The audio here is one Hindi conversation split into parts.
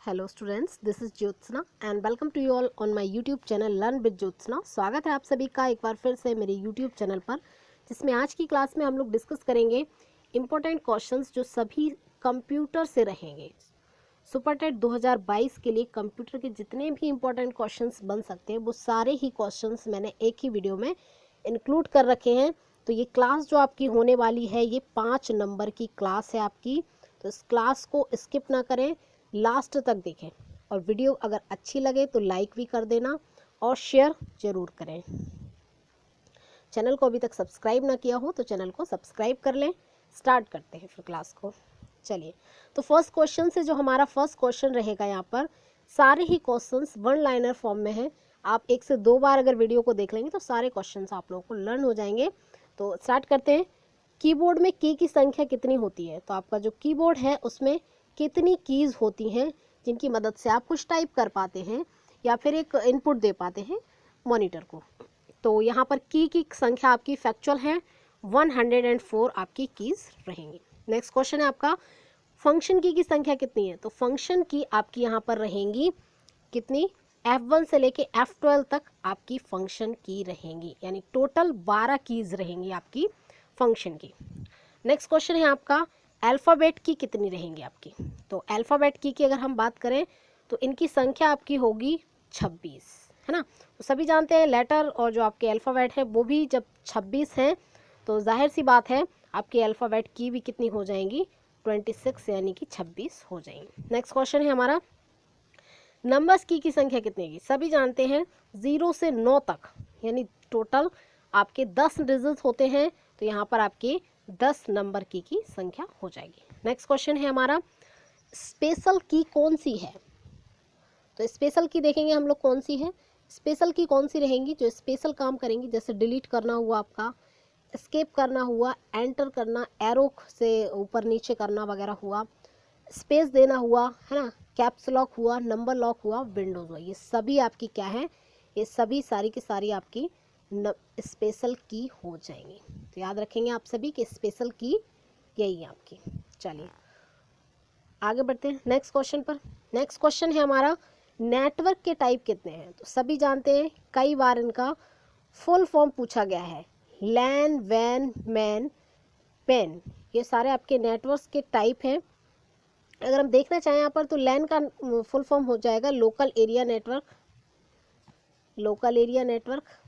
Hello students, this is Jyotsna and welcome to you all on my YouTube channel learn with Jyotsna. स्वागत है आप सभी का एक बार फिर से मेरे यूट्यूब चैनल पर, जिसमें आज की क्लास में हम लोग डिस्कस करेंगे इम्पोर्टेंट क्वेश्चंस जो सभी कंप्यूटर से रहेंगे। सुपरटेट 2022 के लिए कंप्यूटर के जितने भी इम्पोर्टेंट क्वेश्चंस बन सकते हैं वो सारे ही क्वेश्चंस मैंने एक ही वीडियो में इंक्लूड कर रखे हैं। तो ये क्लास जो आपकी होने वाली है ये 5 नंबर की क्लास है आपकी, तो इस क्लास को स्किप ना करें, लास्ट तक देखें और वीडियो अगर अच्छी लगे तो लाइक भी कर देना और शेयर ज़रूर करें। चैनल को अभी तक सब्सक्राइब ना किया हो तो चैनल को सब्सक्राइब कर लें। स्टार्ट करते हैं फिर क्लास को। चलिए, तो फर्स्ट क्वेश्चन से जो हमारा फर्स्ट क्वेश्चन रहेगा, यहाँ पर सारे ही क्वेश्चंस वन लाइनर फॉर्म में है। आप 1 से 2 बार अगर वीडियो को देख लेंगे तो सारे क्वेश्चंस आप लोगों को लर्न हो जाएंगे। तो स्टार्ट करते हैं। कीबोर्ड में की संख्या कितनी होती है? तो आपका जो कीबोर्ड है उसमें कितनी कीज़ होती हैं जिनकी मदद से आप कुछ टाइप कर पाते हैं या फिर एक इनपुट दे पाते हैं मॉनिटर को। तो यहाँ पर की संख्या आपकी फैक्चुअल है, 104 आपकी कीज़ रहेंगी। नेक्स्ट क्वेश्चन है आपका, फंक्शन की संख्या कितनी है? तो फंक्शन की आपकी यहाँ पर रहेंगी कितनी? F1 से लेके F12 तक आपकी फंक्शन की रहेंगी, यानी टोटल 12 कीज़ रहेंगी आपकी फंक्शन की। नेक्स्ट क्वेश्चन है आपका, अल्फ़ाबेट की कितनी रहेंगी आपकी? तो अल्फ़ाबेट की अगर हम बात करें तो इनकी संख्या आपकी होगी 26, है ना। तो सभी जानते हैं लेटर और जो आपके अल्फ़ाबेट है वो भी जब 26 हैं तो जाहिर सी बात है आपके अल्फ़ाबेट की भी कितनी हो जाएंगी? 26, यानी कि 26 हो जाएंगी। नेक्स्ट क्वेश्चन है हमारा, नंबर्स की संख्या कितनी है? सभी जानते हैं 0 से 9 तक, यानी टोटल आपके 10 डिजिट होते हैं, तो यहाँ पर आपके 10 नंबर की संख्या हो जाएगी। नेक्स्ट क्वेश्चन है हमारा, स्पेशल की कौन सी है? तो स्पेशल की देखेंगे हम लोग कौन सी है। स्पेशल की कौन सी रहेंगी जो स्पेशल काम करेंगी, जैसे डिलीट करना हुआ आपका, एस्केप करना हुआ, एंटर करना, एरो से ऊपर नीचे करना वगैरह हुआ, स्पेस देना हुआ, है ना, कैप्स लॉक हुआ, नंबर लॉक हुआ, विंडोज हुआ, ये सभी आपकी क्या है? ये सभी सारी की सारी आपकी स्पेशल की हो जाएंगी। तो याद रखेंगे आप सभी कि स्पेशल की यही है आपकी। चलिए आगे बढ़ते हैं नेक्स्ट क्वेश्चन पर। नेक्स्ट क्वेश्चन है हमारा, नेटवर्क के टाइप कितने हैं? तो सभी जानते हैं, कई बार इनका फुल फॉर्म पूछा गया है, लैन, वैन, मैन, पेन, ये सारे आपके नेटवर्क के टाइप हैं। अगर हम देखना चाहें यहाँ पर तो लैन का फुल फॉर्म हो जाएगा local area network, local area network.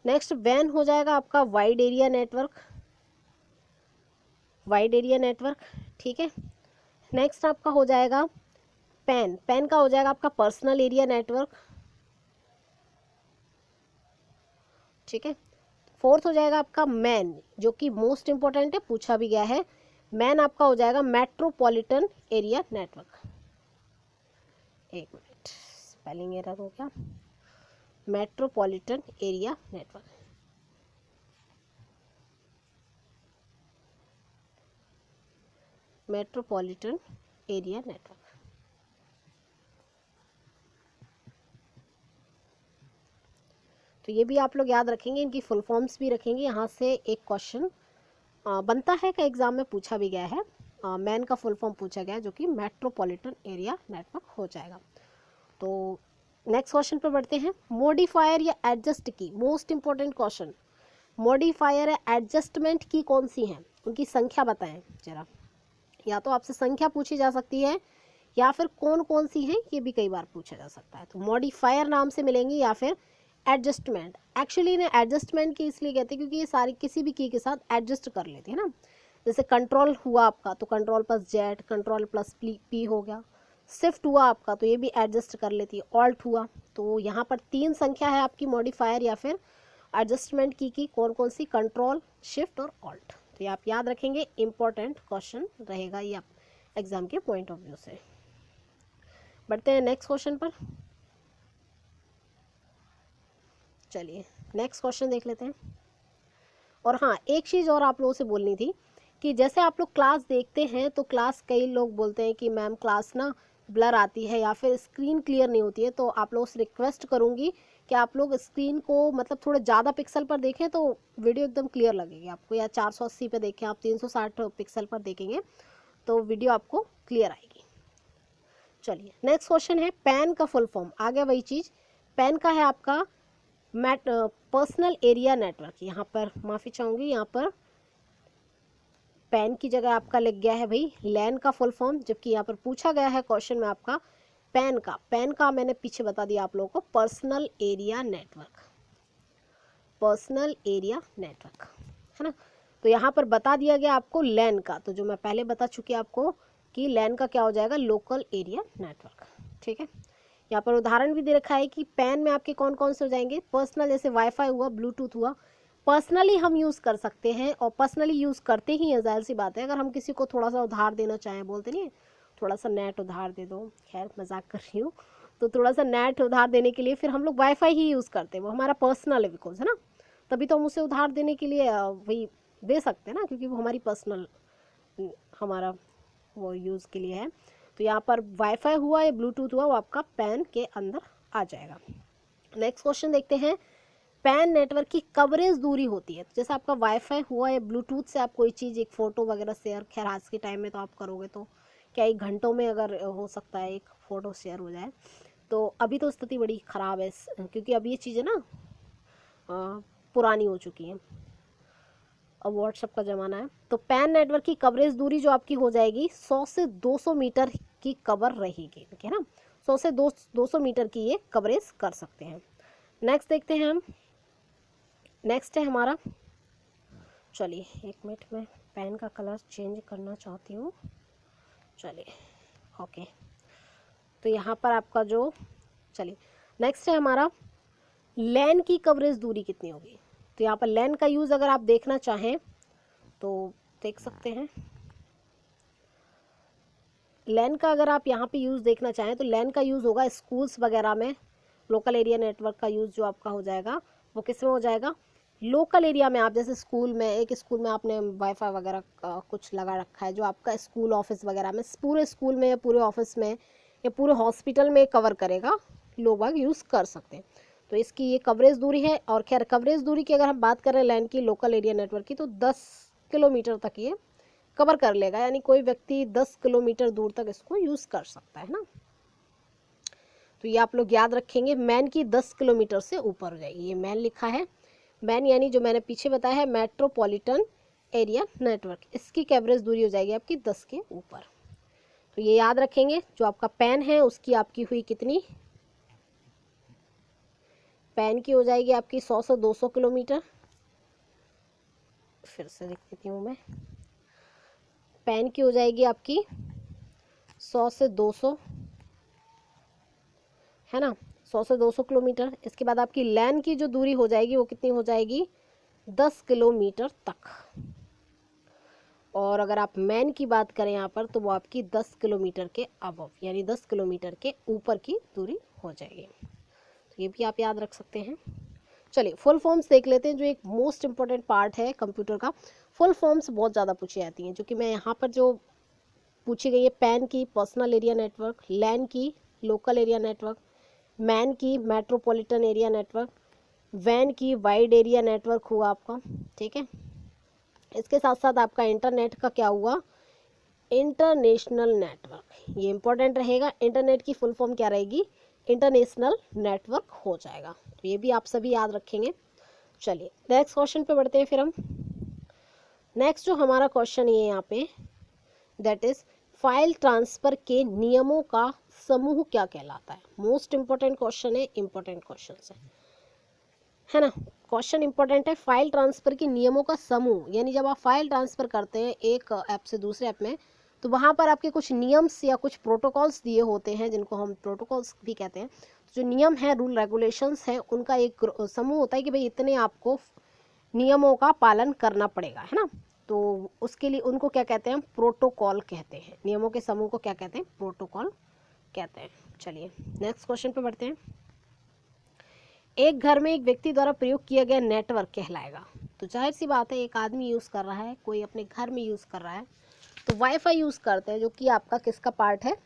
Next वैन हो जाएगा आपका wide area network, wide area network, ठीक है। नेक्स्ट आपका हो जाएगा पेन, पेन का हो जाएगा आपका पर्सनल एरिया नेटवर्क, ठीक है। फोर्थ हो जाएगा आपका मैन, जो कि मोस्ट इंपॉर्टेंट है, पूछा भी गया है। मैन आपका हो जाएगा मेट्रोपॉलिटन एरिया नेटवर्क। एक मिनट, स्पेलिंग एरर हो गया, metropolitan area network. Metropolitan area network. तो ये भी आप लोग याद रखेंगे, इनकी फुल फॉर्म्स भी रखेंगे। यहाँ से एक क्वेश्चन बनता है कि एग्जाम में पूछा भी गया है, मैन का फुल फॉर्म पूछा गया है जो कि मेट्रोपॉलिटन एरिया नेटवर्क हो जाएगा। तो नेक्स्ट क्वेश्चन पर बढ़ते हैं, मॉडिफायर या एडजस्ट की, मोस्ट इंपॉर्टेंट क्वेश्चन। मॉडिफायर या एडजस्टमेंट की कौन सी हैं, उनकी संख्या बताएं जरा। या तो आपसे संख्या पूछी जा सकती है या फिर कौन कौन सी है, ये भी कई बार पूछा जा सकता है। तो मॉडिफायर नाम से मिलेंगी या फिर एडजस्टमेंट। एक्चुअली इन्हें एडजस्टमेंट की इसलिए कहते हैं क्योंकि ये सारी किसी भी की के साथ एडजस्ट कर लेते हैं ना। जैसे कंट्रोल हुआ आपका तो control plus Z, control plus P हो गया। शिफ्ट हुआ आपका तो ये भी एडजस्ट कर लेती है। ऑल्ट हुआ, तो यहाँ पर 3 संख्या है आपकी मॉडिफायर या फिर एडजस्टमेंट की कौन कौन सी? कंट्रोल, शिफ्ट और ऑल्ट। तो ये आप याद रखेंगे, इंपॉर्टेंट क्वेश्चन रहेगा ये एग्जाम के पॉइंट ऑफ व्यू से। बढ़ते हैं नेक्स्ट क्वेश्चन पर। चलिए नेक्स्ट क्वेश्चन देख लेते हैं। और हाँ, एक चीज़ और आप लोगों से बोलनी थी कि जैसे आप लोग क्लास देखते हैं तो क्लास, कई लोग बोलते हैं कि मैम क्लास ना ब्लर आती है या फिर स्क्रीन क्लियर नहीं होती है, तो आप लोगों से रिक्वेस्ट करूँगी कि आप लोग स्क्रीन को मतलब थोड़े ज़्यादा पिक्सल पर देखें तो वीडियो एकदम क्लियर लगेगी आपको, या 480 पे देखें आप, 360 पिक्सल पर देखेंगे तो वीडियो आपको क्लियर आएगी। चलिए नेक्स्ट क्वेश्चन है पैन का फुल फॉर्म। आ गया वही चीज़, पैन का है आपका पर्सनल एरिया नेटवर्क। यहाँ पर माफ़ी चाहूँगी, यहाँ पर पैन की जगह आपका लग गया है भाई लैन का फुल फॉर्म, जबकि यहाँ पर पूछा गया है क्वेश्चन में आपका पैन का मैंने पीछे बता दिया आप लोगों को personal area network, personal area network, है ना। तो यहाँ पर बता दिया गया आपको लैन का, तो जो मैं पहले बता चुकी आपको कि लैन का क्या हो जाएगा, लोकल एरिया नेटवर्क, ठीक है। यहाँ पर उदाहरण भी दे रखा है कि पैन में आपके कौन कौन से हो जाएंगे, पर्सनल जैसे वाईफाई हुआ, ब्लूटूथ हुआ, पर्सनली हम यूज़ कर सकते हैं और पर्सनली यूज़ करते ही हैं, जाहिर सी बात है। अगर हम किसी को थोड़ा सा उधार देना चाहें, बोलते नहीं थोड़ा सा नेट उधार दे दो, खैर मजाक कर रही हूँ, तो थोड़ा सा नेट उधार देने के लिए फिर हम लोग वाईफाई ही यूज़ करते हैं, वो हमारा पर्सनल है बिकॉज, है ना, तभी तो हम उसे उधार देने के लिए वही दे सकते हैं ना, क्योंकि वो हमारी पर्सनल हमारा वो यूज़ के लिए है। तो यहाँ पर वाईफाई हुआ या ब्लूटूथ हुआ वो आपका पैन के अंदर आ जाएगा। नेक्स्ट क्वेश्चन देखते हैं, पैन नेटवर्क की कवरेज दूरी होती है। तो जैसे आपका वाईफाई हुआ या ब्लूटूथ से आप कोई चीज़, एक फ़ोटो वगैरह शेयर, खैर आज के टाइम में तो आप करोगे तो क्या एक घंटों में अगर हो सकता है एक फ़ोटो शेयर हो जाए, तो अभी तो स्थिति बड़ी ख़राब है क्योंकि अब ये चीज़ें ना पुरानी हो चुकी हैं, अब व्हाट्सएप का ज़माना है। तो पैन नेटवर्क की कवरेज दूरी जो आपकी हो जाएगी 100 से 200 मीटर की कवर रहेगी, है ना, 100 से 200 मीटर की ये कवरेज कर सकते हैं। नेक्स्ट देखते हैं हम, नेक्स्ट है हमारा, चलिए एक मिनट में पेन का कलर चेंज करना चाहती हूँ, चलिए ओके। तो यहाँ पर आपका जो, चलिए नेक्स्ट है हमारा लैन की कवरेज दूरी कितनी होगी। तो यहाँ पर लैन का यूज़ अगर आप देखना चाहें तो देख सकते हैं, लैन का अगर आप यहाँ पे यूज़ देखना चाहें तो लैन का यूज़ होगा स्कूल्स वगैरह में, लोकल एरिया नेटवर्क का यूज़ जो आपका हो जाएगा वो किस में हो जाएगा, लोकल एरिया में। आप जैसे स्कूल में, एक स्कूल में आपने वाईफाई वगैरह कुछ लगा रखा है जो आपका स्कूल ऑफिस वगैरह में, पूरे स्कूल में या पूरे ऑफिस में या पूरे हॉस्पिटल में कवर करेगा, लोग बाग यूज़ कर सकते हैं। तो इसकी ये कवरेज दूरी है। और खैर कवरेज दूरी की अगर हम बात करें लैन की लोकल एरिया नेटवर्क की, तो 10 किलोमीटर तक ये कवर कर लेगा, यानी कोई व्यक्ति 10 किलोमीटर दूर तक इसको यूज़ कर सकता है ना। तो ये आप लोग याद रखेंगे, मैन की 10 किलोमीटर से ऊपर हो जाएगी, ये मैन लिखा है, मैन यानी जो मैंने पीछे बताया है मेट्रोपॉलिटन एरिया नेटवर्क, इसकी कवरेज दूरी हो जाएगी आपकी 10 के ऊपर। तो ये याद रखेंगे, जो आपका पैन है उसकी आपकी हुई कितनी, पैन की हो जाएगी आपकी 100 से 200 किलोमीटर, फिर से लिख देती हूँ मैं, पैन की हो जाएगी आपकी 100 से 200, है ना, 100 से 200 किलोमीटर। इसके बाद आपकी लैन की जो दूरी हो जाएगी वो कितनी हो जाएगी, 10 किलोमीटर तक। और अगर आप मैन की बात करें यहाँ पर तो वो आपकी 10 किलोमीटर के अबव, यानी 10 किलोमीटर के ऊपर की दूरी हो जाएगी। तो ये भी आप याद रख सकते हैं। चलिए फुल फॉर्म्स देख लेते हैं, जो एक मोस्ट इंपॉर्टेंट पार्ट है कंप्यूटर का। फुल फॉर्म्स बहुत ज़्यादा पूछी जाती हैं, जो कि मैं यहाँ पर जो पूछी गई है, पैन की पर्सनल एरिया नेटवर्क, लैन की लोकल एरिया नेटवर्क, मैन की मेट्रोपॉलिटन एरिया नेटवर्क, वैन की वाइड एरिया नेटवर्क हुआ आपका, ठीक है। इसके साथ साथ आपका इंटरनेट का क्या हुआ, इंटरनेशनल नेटवर्क, ये इंपॉर्टेंट रहेगा। इंटरनेट की फुल फॉर्म क्या रहेगी, इंटरनेशनल नेटवर्क हो जाएगा, तो ये भी आप सभी याद रखेंगे। चलिए नेक्स्ट क्वेश्चन पे बढ़ते हैं फिर हम। नेक्स्ट जो हमारा क्वेश्चन ये यहाँ पे, दैट इज फाइल ट्रांसफ़र के नियमों का समूह क्या कहलाता है। मोस्ट इंपॉर्टेंट क्वेश्चन है, इंपॉर्टेंट क्वेश्चन है ना, क्वेश्चन इंपॉर्टेंट है। फाइल ट्रांसफ़र के नियमों का समूह, यानी जब आप फाइल ट्रांसफ़र करते हैं एक ऐप से दूसरे ऐप में, तो वहाँ पर आपके कुछ नियम्स या कुछ प्रोटोकॉल्स दिए होते हैं, जिनको हम प्रोटोकॉल्स भी कहते हैं। जो नियम है, रूल रेगुलेशंस है, उनका एक समूह होता है कि भाई इतने आपको नियमों का पालन करना पड़ेगा, है ना। तो उसके लिए उनको क्या कहते हैं, प्रोटोकॉल कहते हैं। नियमों के समूह को क्या कहते हैं, प्रोटोकॉल कहते हैं। चलिए नेक्स्ट क्वेश्चन पे बढ़ते हैं। एक घर में एक व्यक्ति द्वारा प्रयोग किया गया नेटवर्क कहलाएगा। तो जाहिर सी बात है, एक आदमी यूज़ कर रहा है, कोई अपने घर में यूज़ कर रहा है, तो वाईफाई यूज़ करते हैं, जो कि आपका किसका पार्ट है,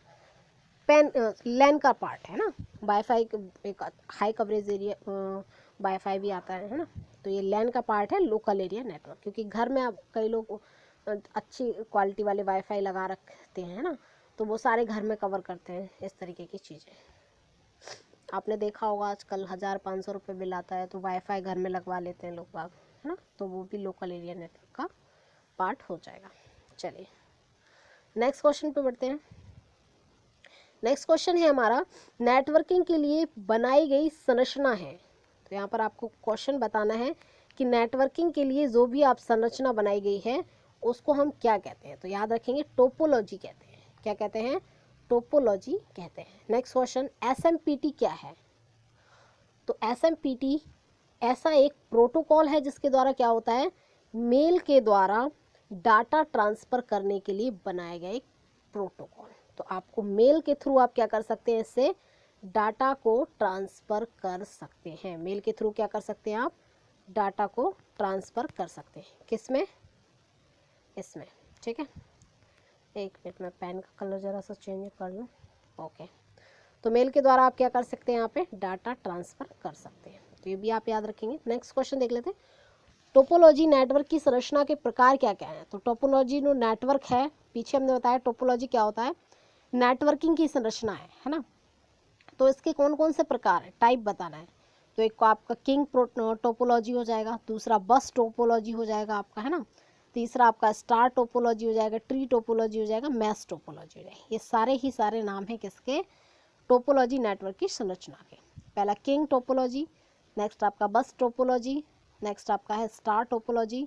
लैन का पार्ट है ना। वाईफाई एक हाई कवरेज एरिया वाईफाई भी आता है ना। तो ये लैन का पार्ट है, लोकल एरिया नेटवर्क, क्योंकि घर में आप कई लोग अच्छी क्वालिटी वाले वाईफाई लगा रखते हैं, है ना। तो वो सारे घर में कवर करते हैं इस तरीके की चीज़ें। आपने देखा होगा आजकल 1000-500 रुपये बिल आता है तो वाईफाई घर में लगवा लेते हैं लोग बाग, है ना, तो वो भी लोकल एरिया नेटवर्क का पार्ट हो जाएगा। चलिए नेक्स्ट क्वेश्चन पे बढ़ते हैं। नेक्स्ट क्वेश्चन है हमारा, नेटवर्किंग के लिए बनाई गई संरचना है। तो यहाँ पर आपको क्वेश्चन बताना है कि नेटवर्किंग के लिए जो भी आप संरचना बनाई गई है उसको हम क्या कहते हैं। तो याद रखेंगे टोपोलॉजी कहते हैं। क्या कहते हैं? टोपोलॉजी कहते हैं। नेक्स्ट क्वेश्चन, एसएमपीटी क्या है? तो एसएमपीटी ऐसा एक प्रोटोकॉल है जिसके द्वारा क्या होता है, मेल के द्वारा डाटा ट्रांसफ़र करने के लिए बनाया गया एक प्रोटोकॉल। तो आपको मेल के थ्रू आप क्या कर सकते हैं, इससे डाटा को ट्रांसफ़र कर सकते हैं। मेल के थ्रू क्या कर सकते हैं आप, डाटा को ट्रांसफ़र कर सकते हैं। किस में? इसमें। ठीक है, एक मिनट में पेन का कलर ज़रा सा चेंज कर लूँ। ओके, तो मेल के द्वारा आप क्या कर सकते हैं, यहाँ पे डाटा ट्रांसफ़र कर सकते हैं। तो ये भी आप याद रखेंगे। नेक्स्ट क्वेश्चन देख लेते हैं, टोपोलॉजी नेटवर्क की संरचना के प्रकार क्या क्या हैं। तो टोपोलॉजी जो नेटवर्क है, पीछे हमने बताया टोपोलॉजी क्या होता है, नेटवर्किंग की संरचना है ना। तो इसके कौन कौन से प्रकार हैं, टाइप बताना है। तो एक को आपका किंग टोपोलॉजी हो जाएगा, दूसरा बस टोपोलॉजी हो जाएगा आपका, है ना, तीसरा आपका स्टार टोपोलॉजी हो जाएगा, ट्री टोपोलॉजी हो जाएगा, मैश टोपोलॉजी हो जाएगी। ये सारे ही सारे नाम हैं किसके, टोपोलॉजी नेटवर्क की संरचना के। पहला किंग टोपोलॉजी, नेक्स्ट आपका बस टोपोलॉजी, नेक्स्ट आपका है स्टार टोपोलॉजी,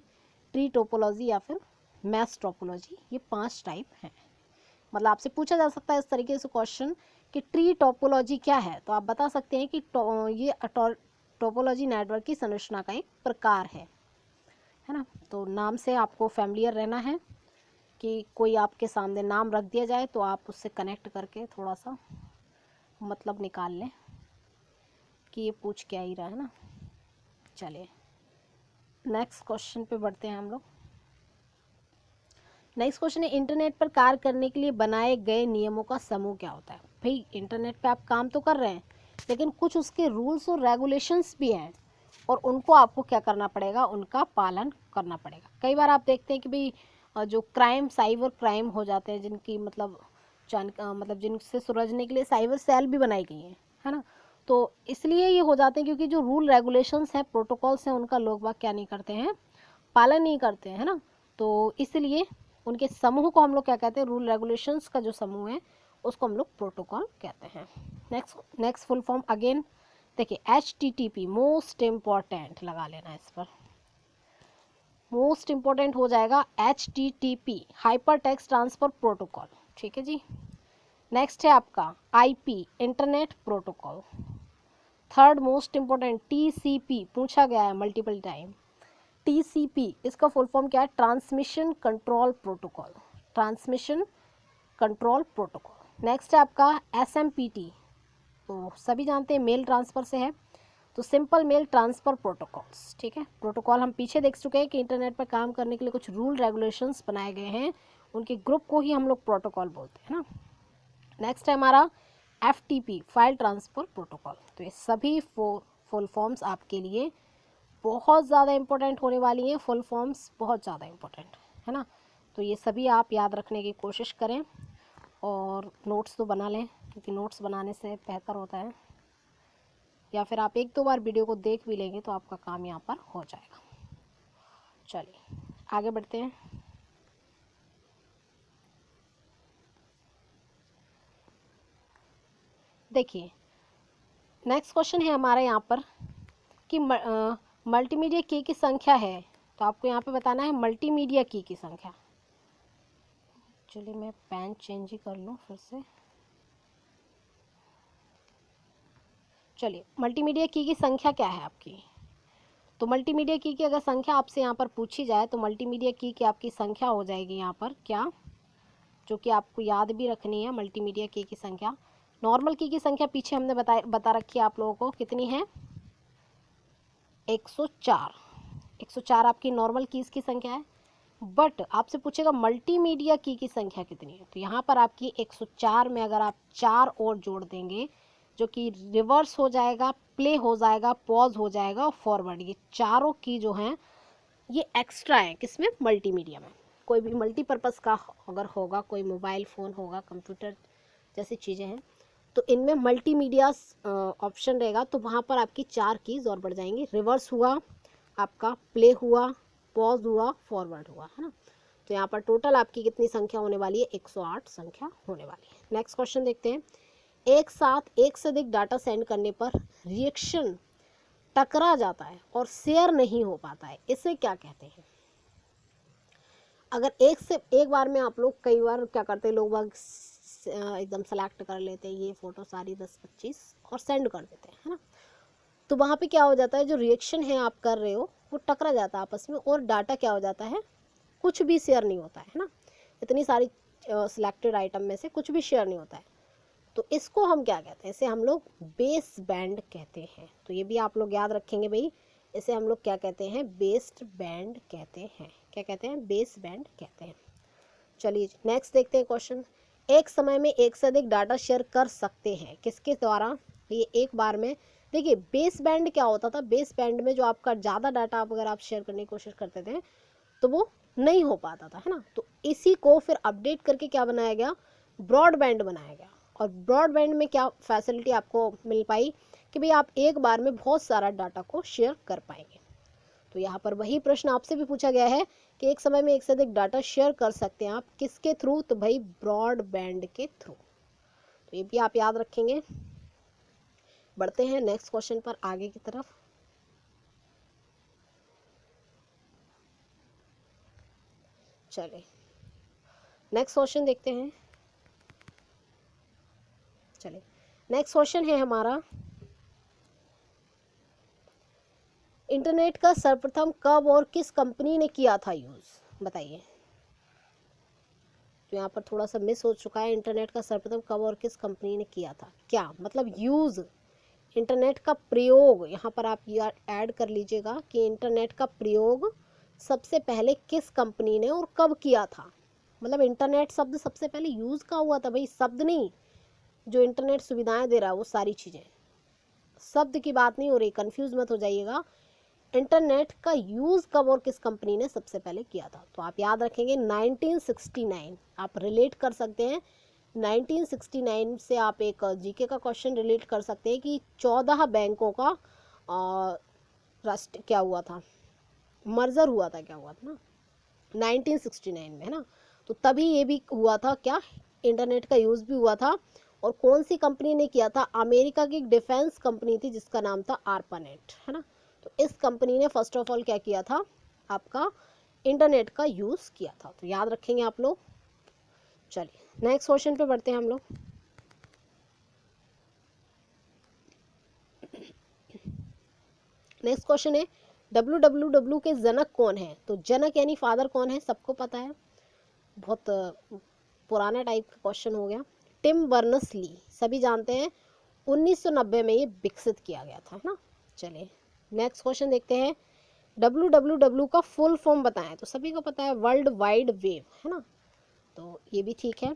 ट्री टोपोलॉजी या फिर मैश टोपोलॉजी। ये 5 टाइप हैं। मतलब आपसे पूछा जा सकता है इस तरीके से क्वेश्चन कि ट्री टोपोलॉजी क्या है, तो आप बता सकते हैं कि ये टोपोलॉजी नेटवर्क की संरचना का एक प्रकार है ना। तो नाम से आपको फैमिलियर रहना है कि कोई आपके सामने नाम रख दिया जाए तो आप उससे कनेक्ट करके थोड़ा सा मतलब निकाल लें कि ये पूछ क्या ही रहा है ना। चलिए नेक्स्ट क्वेश्चन पे बढ़ते हैं हम लोग। नेक्स्ट क्वेश्चन है, इंटरनेट पर कार्य करने के लिए बनाए गए नियमों का समूह क्या होता है। भाई इंटरनेट पे आप काम तो कर रहे हैं लेकिन कुछ उसके रूल्स और रेगुलेशंस भी हैं और उनको आपको क्या करना पड़ेगा, उनका पालन करना पड़ेगा। कई बार आप देखते हैं कि भाई जो क्राइम, साइबर क्राइम हो जाते हैं, जिनकी मतलब जिनसे सुलझने के लिए साइबर सेल भी बनाई गई है ना। तो इसलिए ये हो जाते हैं क्योंकि जो रूल रेगुलेशंस हैं, प्रोटोकॉल्स हैं, उनका लोग बाग क्या नहीं करते हैं, पालन नहीं करते हैं, है ना। तो इसलिए उनके समूह को हम लोग क्या कहते हैं, रूल रेगुलेशंस का जो समूह है उसको हम लोग प्रोटोकॉल कहते हैं। नेक्स्ट फुल फॉर्म अगेन देखिए, HTTP मोस्ट इम्पॉर्टेंट लगा लेना, इस पर मोस्ट इम्पॉर्टेंट हो जाएगा HTTP hyper text transfer protocol. ठीक है जी। नेक्स्ट है आपका IP internet protocol. Third most important TCP पूछा गया है मल्टीपल टाइम। TCP इसका फुल फॉर्म क्या है, transmission control protocol, transmission control protocol. Next है आपका SMPT, तो सभी जानते हैं मेल ट्रांसफ़र से है, तो सिंपल मेल ट्रांसफ़र प्रोटोकॉल्स। ठीक है, प्रोटोकॉल हम पीछे देख चुके हैं कि इंटरनेट पर काम करने के लिए कुछ रूल रेगुलेशंस बनाए गए हैं, उनके ग्रुप को ही हम लोग प्रोटोकॉल बोलते हैं ना। नेक्स्ट है हमारा FTP फाइल ट्रांसफ़र प्रोटोकॉल। तो ये सभी फुल फॉर्म्स आपके लिए बहुत ज़्यादा इंपॉर्टेंट होने वाली हैं, फुल फॉर्म्स बहुत ज़्यादा इंपॉर्टेंट है ना। तो ये सभी आप याद रखने की कोशिश करें और नोट्स तो बना लें, क्योंकि नोट्स बनाने से बेहतर होता है, या फिर आप 1-2 बार वीडियो को देख भी लेंगे तो आपका काम यहाँ पर हो जाएगा। चलिए आगे बढ़ते हैं। देखिए नेक्स्ट क्वेश्चन है हमारा यहाँ पर कि मल्टीमीडिया की संख्या है, तो आपको यहाँ पे बताना है मल्टीमीडिया की संख्या। चलिए मैं पेन चेंज ही कर लूँ फिर से। चलिए मल्टीमीडिया की संख्या क्या है आपकी। तो मल्टीमीडिया की अगर संख्या आपसे यहाँ पर पूछी जाए तो मल्टीमीडिया की आपकी संख्या हो जाएगी यहाँ पर क्या, जो कि आपको याद भी रखनी है। मल्टीमीडिया की संख्या, नॉर्मल की संख्या पीछे हमने बता रखी है आप लोगों को, कितनी है, 104। 104 आपकी नॉर्मल कीज़ की संख्या है। बट आपसे पूछेगा मल्टीमीडिया की संख्या कितनी है, तो यहाँ पर आपकी 104 में अगर आप 4 और जोड़ देंगे जो कि रिवर्स हो जाएगा, प्ले हो जाएगा, पॉज हो जाएगा और फॉरवर्ड, ये चारों की जो हैं ये एक्स्ट्रा है किसमें, मल्टीमीडिया में। कोई भी मल्टीपर्पज़ का अगर होगा, कोई मोबाइल फ़ोन होगा, कंप्यूटर जैसी चीज़ें हैं, तो इनमें मल्टीमीडिया ऑप्शन रहेगा, तो वहाँ पर आपकी 4 कीज़ और बढ़ जाएंगी। रिवर्स हुआ आपका, प्ले हुआ, पॉज हुआ, फॉरवर्ड हुआ, है ना। तो यहाँ पर टोटल आपकी कितनी संख्या होने वाली है? 108 संख्या होने वाली है। नेक्स्ट क्वेश्चन देखते हैं। एक साथ एक से अधिक डाटा सेंड करने पर रिएक्शन टकरा जाता है और शेयर नहीं हो पाता है, इसे क्या कहते हैं? अगर एक बार में आप लोग, कई बार क्या करते हैं लोग, एकदम सेलेक्ट कर लेते हैं ये फ़ोटो सारी 10-25 और सेंड कर देते हैं, है ना। तो वहाँ पे क्या हो जाता है, जो रिएक्शन है आप कर रहे हो वो टकरा जाता है आपस में, और डाटा क्या हो जाता है, कुछ भी शेयर नहीं होता है ना। इतनी सारी सिलेक्टेड आइटम में से कुछ भी शेयर नहीं होता है। तो इसको हम क्या कहते हैं? इसे हम लोग बेस बैंड कहते हैं। तो ये भी आप लोग याद रखेंगे भाई, इसे हम लोग क्या कहते हैं? बेस्ड बैंड कहते हैं। क्या कहते हैं? बेस बैंड कहते हैं। चलिए नेक्स्ट देखते हैं क्वेश्चन। एक समय में एक से अधिक डाटा शेयर कर सकते हैं, किसके द्वारा? ये एक बार में, देखिए बेस बैंड क्या होता था, बेस बैंड में जो आपका ज़्यादा डाटा अगर आप शेयर करने की कोशिश करते थे तो वो नहीं हो पाता था, है ना। तो इसी को फिर अपडेट करके क्या बनाया गया? ब्रॉडबैंड बनाया गया। और ब्रॉडबैंड में क्या फैसिलिटी आपको मिल पाई कि भाई आप एक बार में बहुत सारा डाटा को शेयर कर पाएंगे। तो यहाँ पर वही प्रश्न आपसे भी पूछा गया है कि एक समय में एक से अधिक डाटा शेयर कर सकते हैं आप, किसके थ्रू? तो भाई ब्रॉडबैंड के थ्रू। तो ये भी आप याद रखेंगे। बढ़ते हैं नेक्स्ट क्वेश्चन पर आगे की तरफ। चलिए नेक्स्ट क्वेश्चन देखते हैं। चलिए नेक्स्ट क्वेश्चन है हमारा, इंटरनेट का सर्वप्रथम कब और किस कंपनी ने किया था यूज़? बताइए। तो यहाँ पर थोड़ा सा मिस हो चुका है। इंटरनेट का सर्वप्रथम कब और किस कंपनी ने किया था, क्या मतलब यूज़, इंटरनेट का प्रयोग। यहाँ पर आप ऐड कर लीजिएगा कि इंटरनेट का प्रयोग सबसे पहले किस कंपनी ने और कब किया था। मतलब इंटरनेट शब्द सबसे पहले यूज़ का हुआ था भाई, शब्द नहीं, जो इंटरनेट सुविधाएं दे रहा है वो सारी चीज़ें, शब्द की बात नहीं हो रही, कंफ्यूज मत हो जाइएगा। इंटरनेट का यूज़ कब और किस कंपनी ने सबसे पहले किया था? तो आप याद रखेंगे 1969। आप रिलेट कर सकते हैं 1969 से, आप एक जीके का क्वेश्चन रिलेट कर सकते हैं कि 14 बैंकों का राष्ट्र क्या हुआ था, मर्जर हुआ था, क्या हुआ था ना 1969 में, है ना। तो तभी ये भी हुआ था, क्या, इंटरनेट का यूज़ भी हुआ था। और कौन सी कंपनी ने किया था? अमेरिका की एक डिफेंस कंपनी थी जिसका नाम था ARPANET, है ना। तो इस कंपनी ने फर्स्ट ऑफ ऑल क्या किया था, आपका इंटरनेट का यूज़ किया था। तो याद रखेंगे आप लोग। चलिए नेक्स्ट क्वेश्चन पे बढ़ते हैं हम लोग। नेक्स्ट क्वेश्चन है, WWW के जनक कौन है? तो जनक यानी फादर कौन है, सबको पता है, बहुत पुराना टाइप का क्वेश्चन हो गया। टिम बर्नर्स-ली, सभी जानते हैं, 1990 में ये विकसित किया गया था, है ना। चलिए नेक्स्ट क्वेश्चन देखते हैं। WWW का फुल फॉर्म बताएं, तो सभी को पता है, वर्ल्ड वाइड वेब, है ना। तो ये भी ठीक है।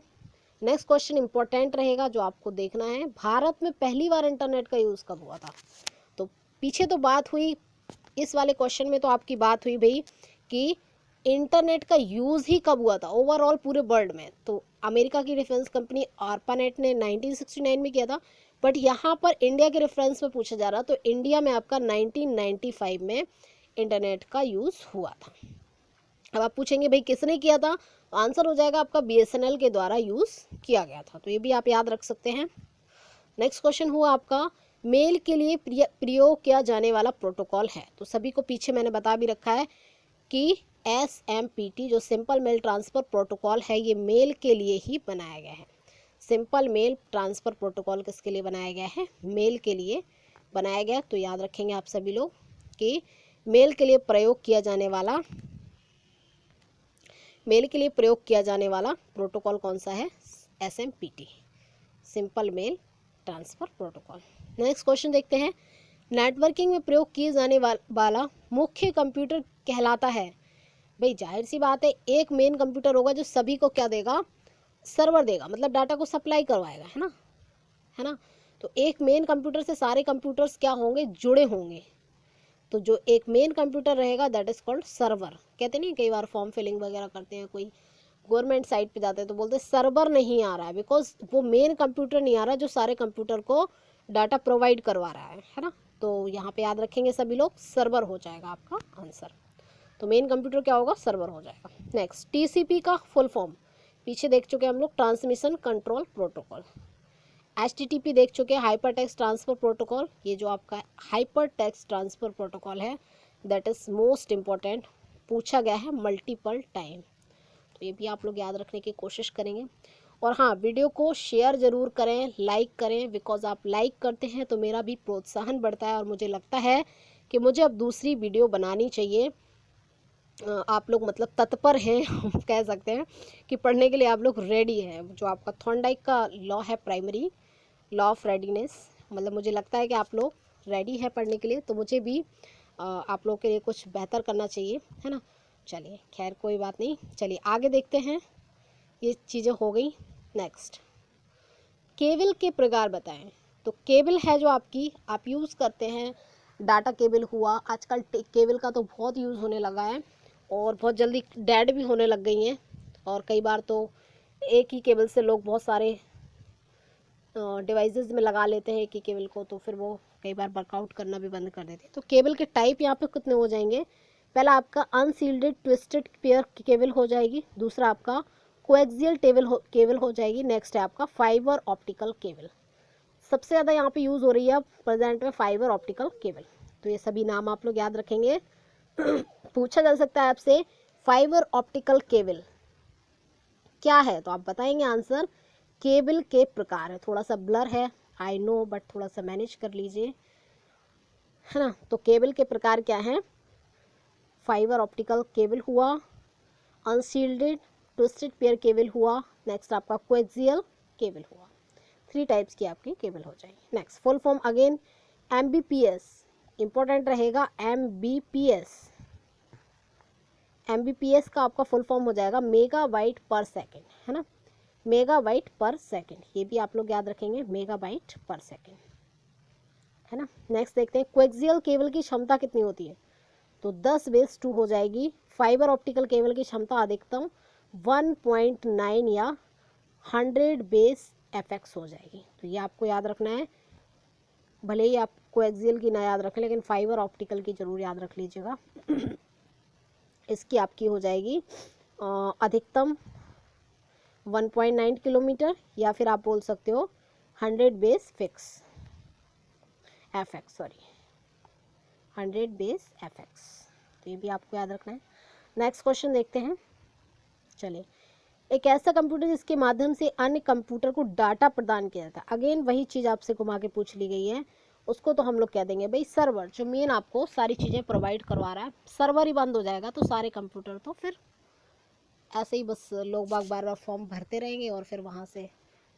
नेक्स्ट क्वेश्चन इंपॉर्टेंट रहेगा जो आपको देखना है, भारत में पहली बार इंटरनेट का यूज़ कब हुआ था? तो पीछे तो बात हुई, इस वाले क्वेश्चन में तो आपकी बात हुई भाई कि इंटरनेट का यूज़ ही कब हुआ था ओवरऑल पूरे वर्ल्ड में। तो अमेरिका की डिफेंस कंपनी ARPANET ने 1969 में किया था, बट यहाँ पर इंडिया के रेफरेंस में पूछा जा रहा, तो इंडिया में आपका 1995 में इंटरनेट का यूज़ हुआ था। अब आप पूछेंगे भाई किसने किया था, तो आंसर हो जाएगा आपका BSNL के द्वारा यूज़ किया गया था। तो ये भी आप याद रख सकते हैं। नेक्स्ट क्वेश्चन हुआ आपका, मेल के लिए प्रयोग किया जाने वाला प्रोटोकॉल है। तो सभी को पीछे मैंने बता भी रखा है कि SMPT जो सिंपल मेल ट्रांसफ़र प्रोटोकॉल है, ये मेल के लिए ही बनाया गया है। सिंपल मेल ट्रांसफ़र प्रोटोकॉल किसके लिए बनाया गया है? मेल के लिए बनाया गया। तो याद रखेंगे आप सभी लोग कि मेल के लिए प्रयोग किया जाने वाला प्रोटोकॉल कौन सा है? SMPT, simple mail transfer protocol. Next question देखते हैं, नेटवर्किंग में प्रयोग किए जाने वाला मुख्य कंप्यूटर कहलाता है। भाई जाहिर सी बात है, एक मेन कंप्यूटर होगा जो सभी को क्या देगा, सर्वर देगा, मतलब डाटा को सप्लाई करवाएगा, है ना। तो एक मेन कंप्यूटर से सारे कंप्यूटर्स क्या होंगे, जुड़े होंगे, तो जो एक मेन कंप्यूटर रहेगा दैट इज़ कॉल्ड सर्वर। कहते नहीं कई बार फॉर्म फिलिंग वगैरह करते हैं, कोई गवर्नमेंट साइट पे जाते हैं तो बोलते हैं सर्वर नहीं आ रहा है, बिकॉज वो मेन कंप्यूटर नहीं आ रहा जो सारे कंप्यूटर को डाटा प्रोवाइड करवा रहा है ना। तो यहाँ पे याद रखेंगे सभी लोग, सर्वर हो जाएगा आपका आंसर। तो मेन कंप्यूटर क्या होगा, सर्वर हो जाएगा। नेक्स्ट, टीसीपी का फुल फॉर्म पीछे देख चुके हैं हम लोग, ट्रांसमिशन कंट्रोल प्रोटोकॉल। HTTP देख चुके हैं, हाइपर टेक्स्ट ट्रांसफ़र प्रोटोकॉल। ये जो आपका हाइपर टेक्स्ट ट्रांसफ़र प्रोटोकॉल है दैट इज़ मोस्ट इम्पॉर्टेंट, पूछा गया है मल्टीपल टाइम, तो ये भी आप लोग याद रखने की कोशिश करेंगे। और हाँ, वीडियो को शेयर ज़रूर करें, लाइक करें, बिकॉज आप लाइक करते हैं तो मेरा भी प्रोत्साहन बढ़ता है और मुझे लगता है कि मुझे अब दूसरी वीडियो बनानी चाहिए। आप लोग मतलब तत्पर हैं हम कह सकते हैं कि पढ़ने के लिए आप लोग रेडी हैं। जो आपका थॉर्नडाइक का लॉ है, प्राइमरी लॉ ऑफ रेडीनेस, मतलब मुझे लगता है कि आप लोग रेडी है पढ़ने के लिए, तो मुझे भी आप लोग के लिए कुछ बेहतर करना चाहिए, है ना। चलिए खैर कोई बात नहीं, चलिए आगे देखते हैं, ये चीज़ें हो गई। नेक्स्ट, केबल के प्रकार बताएं। तो केबल है जो आपकी आप यूज़ करते हैं, डाटा केबल हुआ, आजकल केबल का तो बहुत यूज़ होने लगा है और बहुत जल्दी डेड भी होने लग गई हैं, और कई बार तो एक ही केबल से लोग बहुत सारे डिवाइसेस में लगा लेते हैं एक ही केबल को, तो फिर वो कई बार वर्कआउट करना भी बंद कर देते हैं। तो केबल के टाइप यहाँ पे कितने हो जाएंगे, पहला आपका अनसील्डेड ट्विस्टेड पेयर केबल हो जाएगी, दूसरा आपका कोएक्सियल केबल हो जाएगी, नेक्स्ट है आपका फाइबर ऑप्टिकल केबल। सबसे ज़्यादा यहाँ पे यूज़ हो रही है प्रेजेंट में फाइबर ऑप्टिकल केबल, तो ये सभी नाम आप लोग याद रखेंगे। पूछा जा सकता है आपसे फाइबर ऑप्टिकल केबल क्या है, तो आप बताएंगे आंसर। केबल के प्रकार है, थोड़ा सा ब्लर है आई नो, बट थोड़ा सा मैनेज कर लीजिए, है ना। तो केबल के प्रकार क्या हैं, फाइबर ऑप्टिकल केबल हुआ, अनशील्डेड ट्विस्टेड पेयर केबल हुआ, नेक्स्ट आपका कोएक्सियल केबल हुआ। 3 टाइप्स की आपकी केबल हो जाएगी। Next, full form again MBPS, important रहेगा MBPS। MBPS का आपका फुल फॉर्म हो जाएगा मेगाबाइट पर सेकेंड, है ना, मेगाबाइट पर सेकेंड, ये भी आप लोग याद रखेंगे, मेगाबाइट पर सेकेंड, है ना। नेक्स्ट देखते हैं कोएक्सियल केबल की क्षमता कितनी होती है, तो 10/2 हो जाएगी। फाइबर ऑप्टिकल केबल की क्षमता अधिकतम 1.9 या 100/fx हो जाएगी, तो ये आपको याद रखना है। भले ही आप कोएक्सियल की ना याद रखें, लेकिन फाइबर ऑप्टिकल की ज़रूर याद रख लीजिएगा। इसकी आपकी हो जाएगी अधिकतम 1.9 किलोमीटर, या फिर आप बोल सकते हो 100/fx, सॉरी 100/fx, तो ये भी आपको याद रखना है। नेक्स्ट क्वेश्चन देखते हैं। चलिए, एक ऐसा कंप्यूटर जिसके माध्यम से अन्य कंप्यूटर को डाटा प्रदान किया जाता है, अगेन वही चीज़ आपसे घुमा के पूछ ली गई है, उसको तो हम लोग कह देंगे भाई सर्वर, जो मेन आपको सारी चीज़ें प्रोवाइड करवा रहा है। सर्वर ही बंद हो जाएगा तो सारे कंप्यूटर तो फिर ऐसे ही बस लोग बाग बार बार फॉर्म भरते रहेंगे और फिर वहाँ से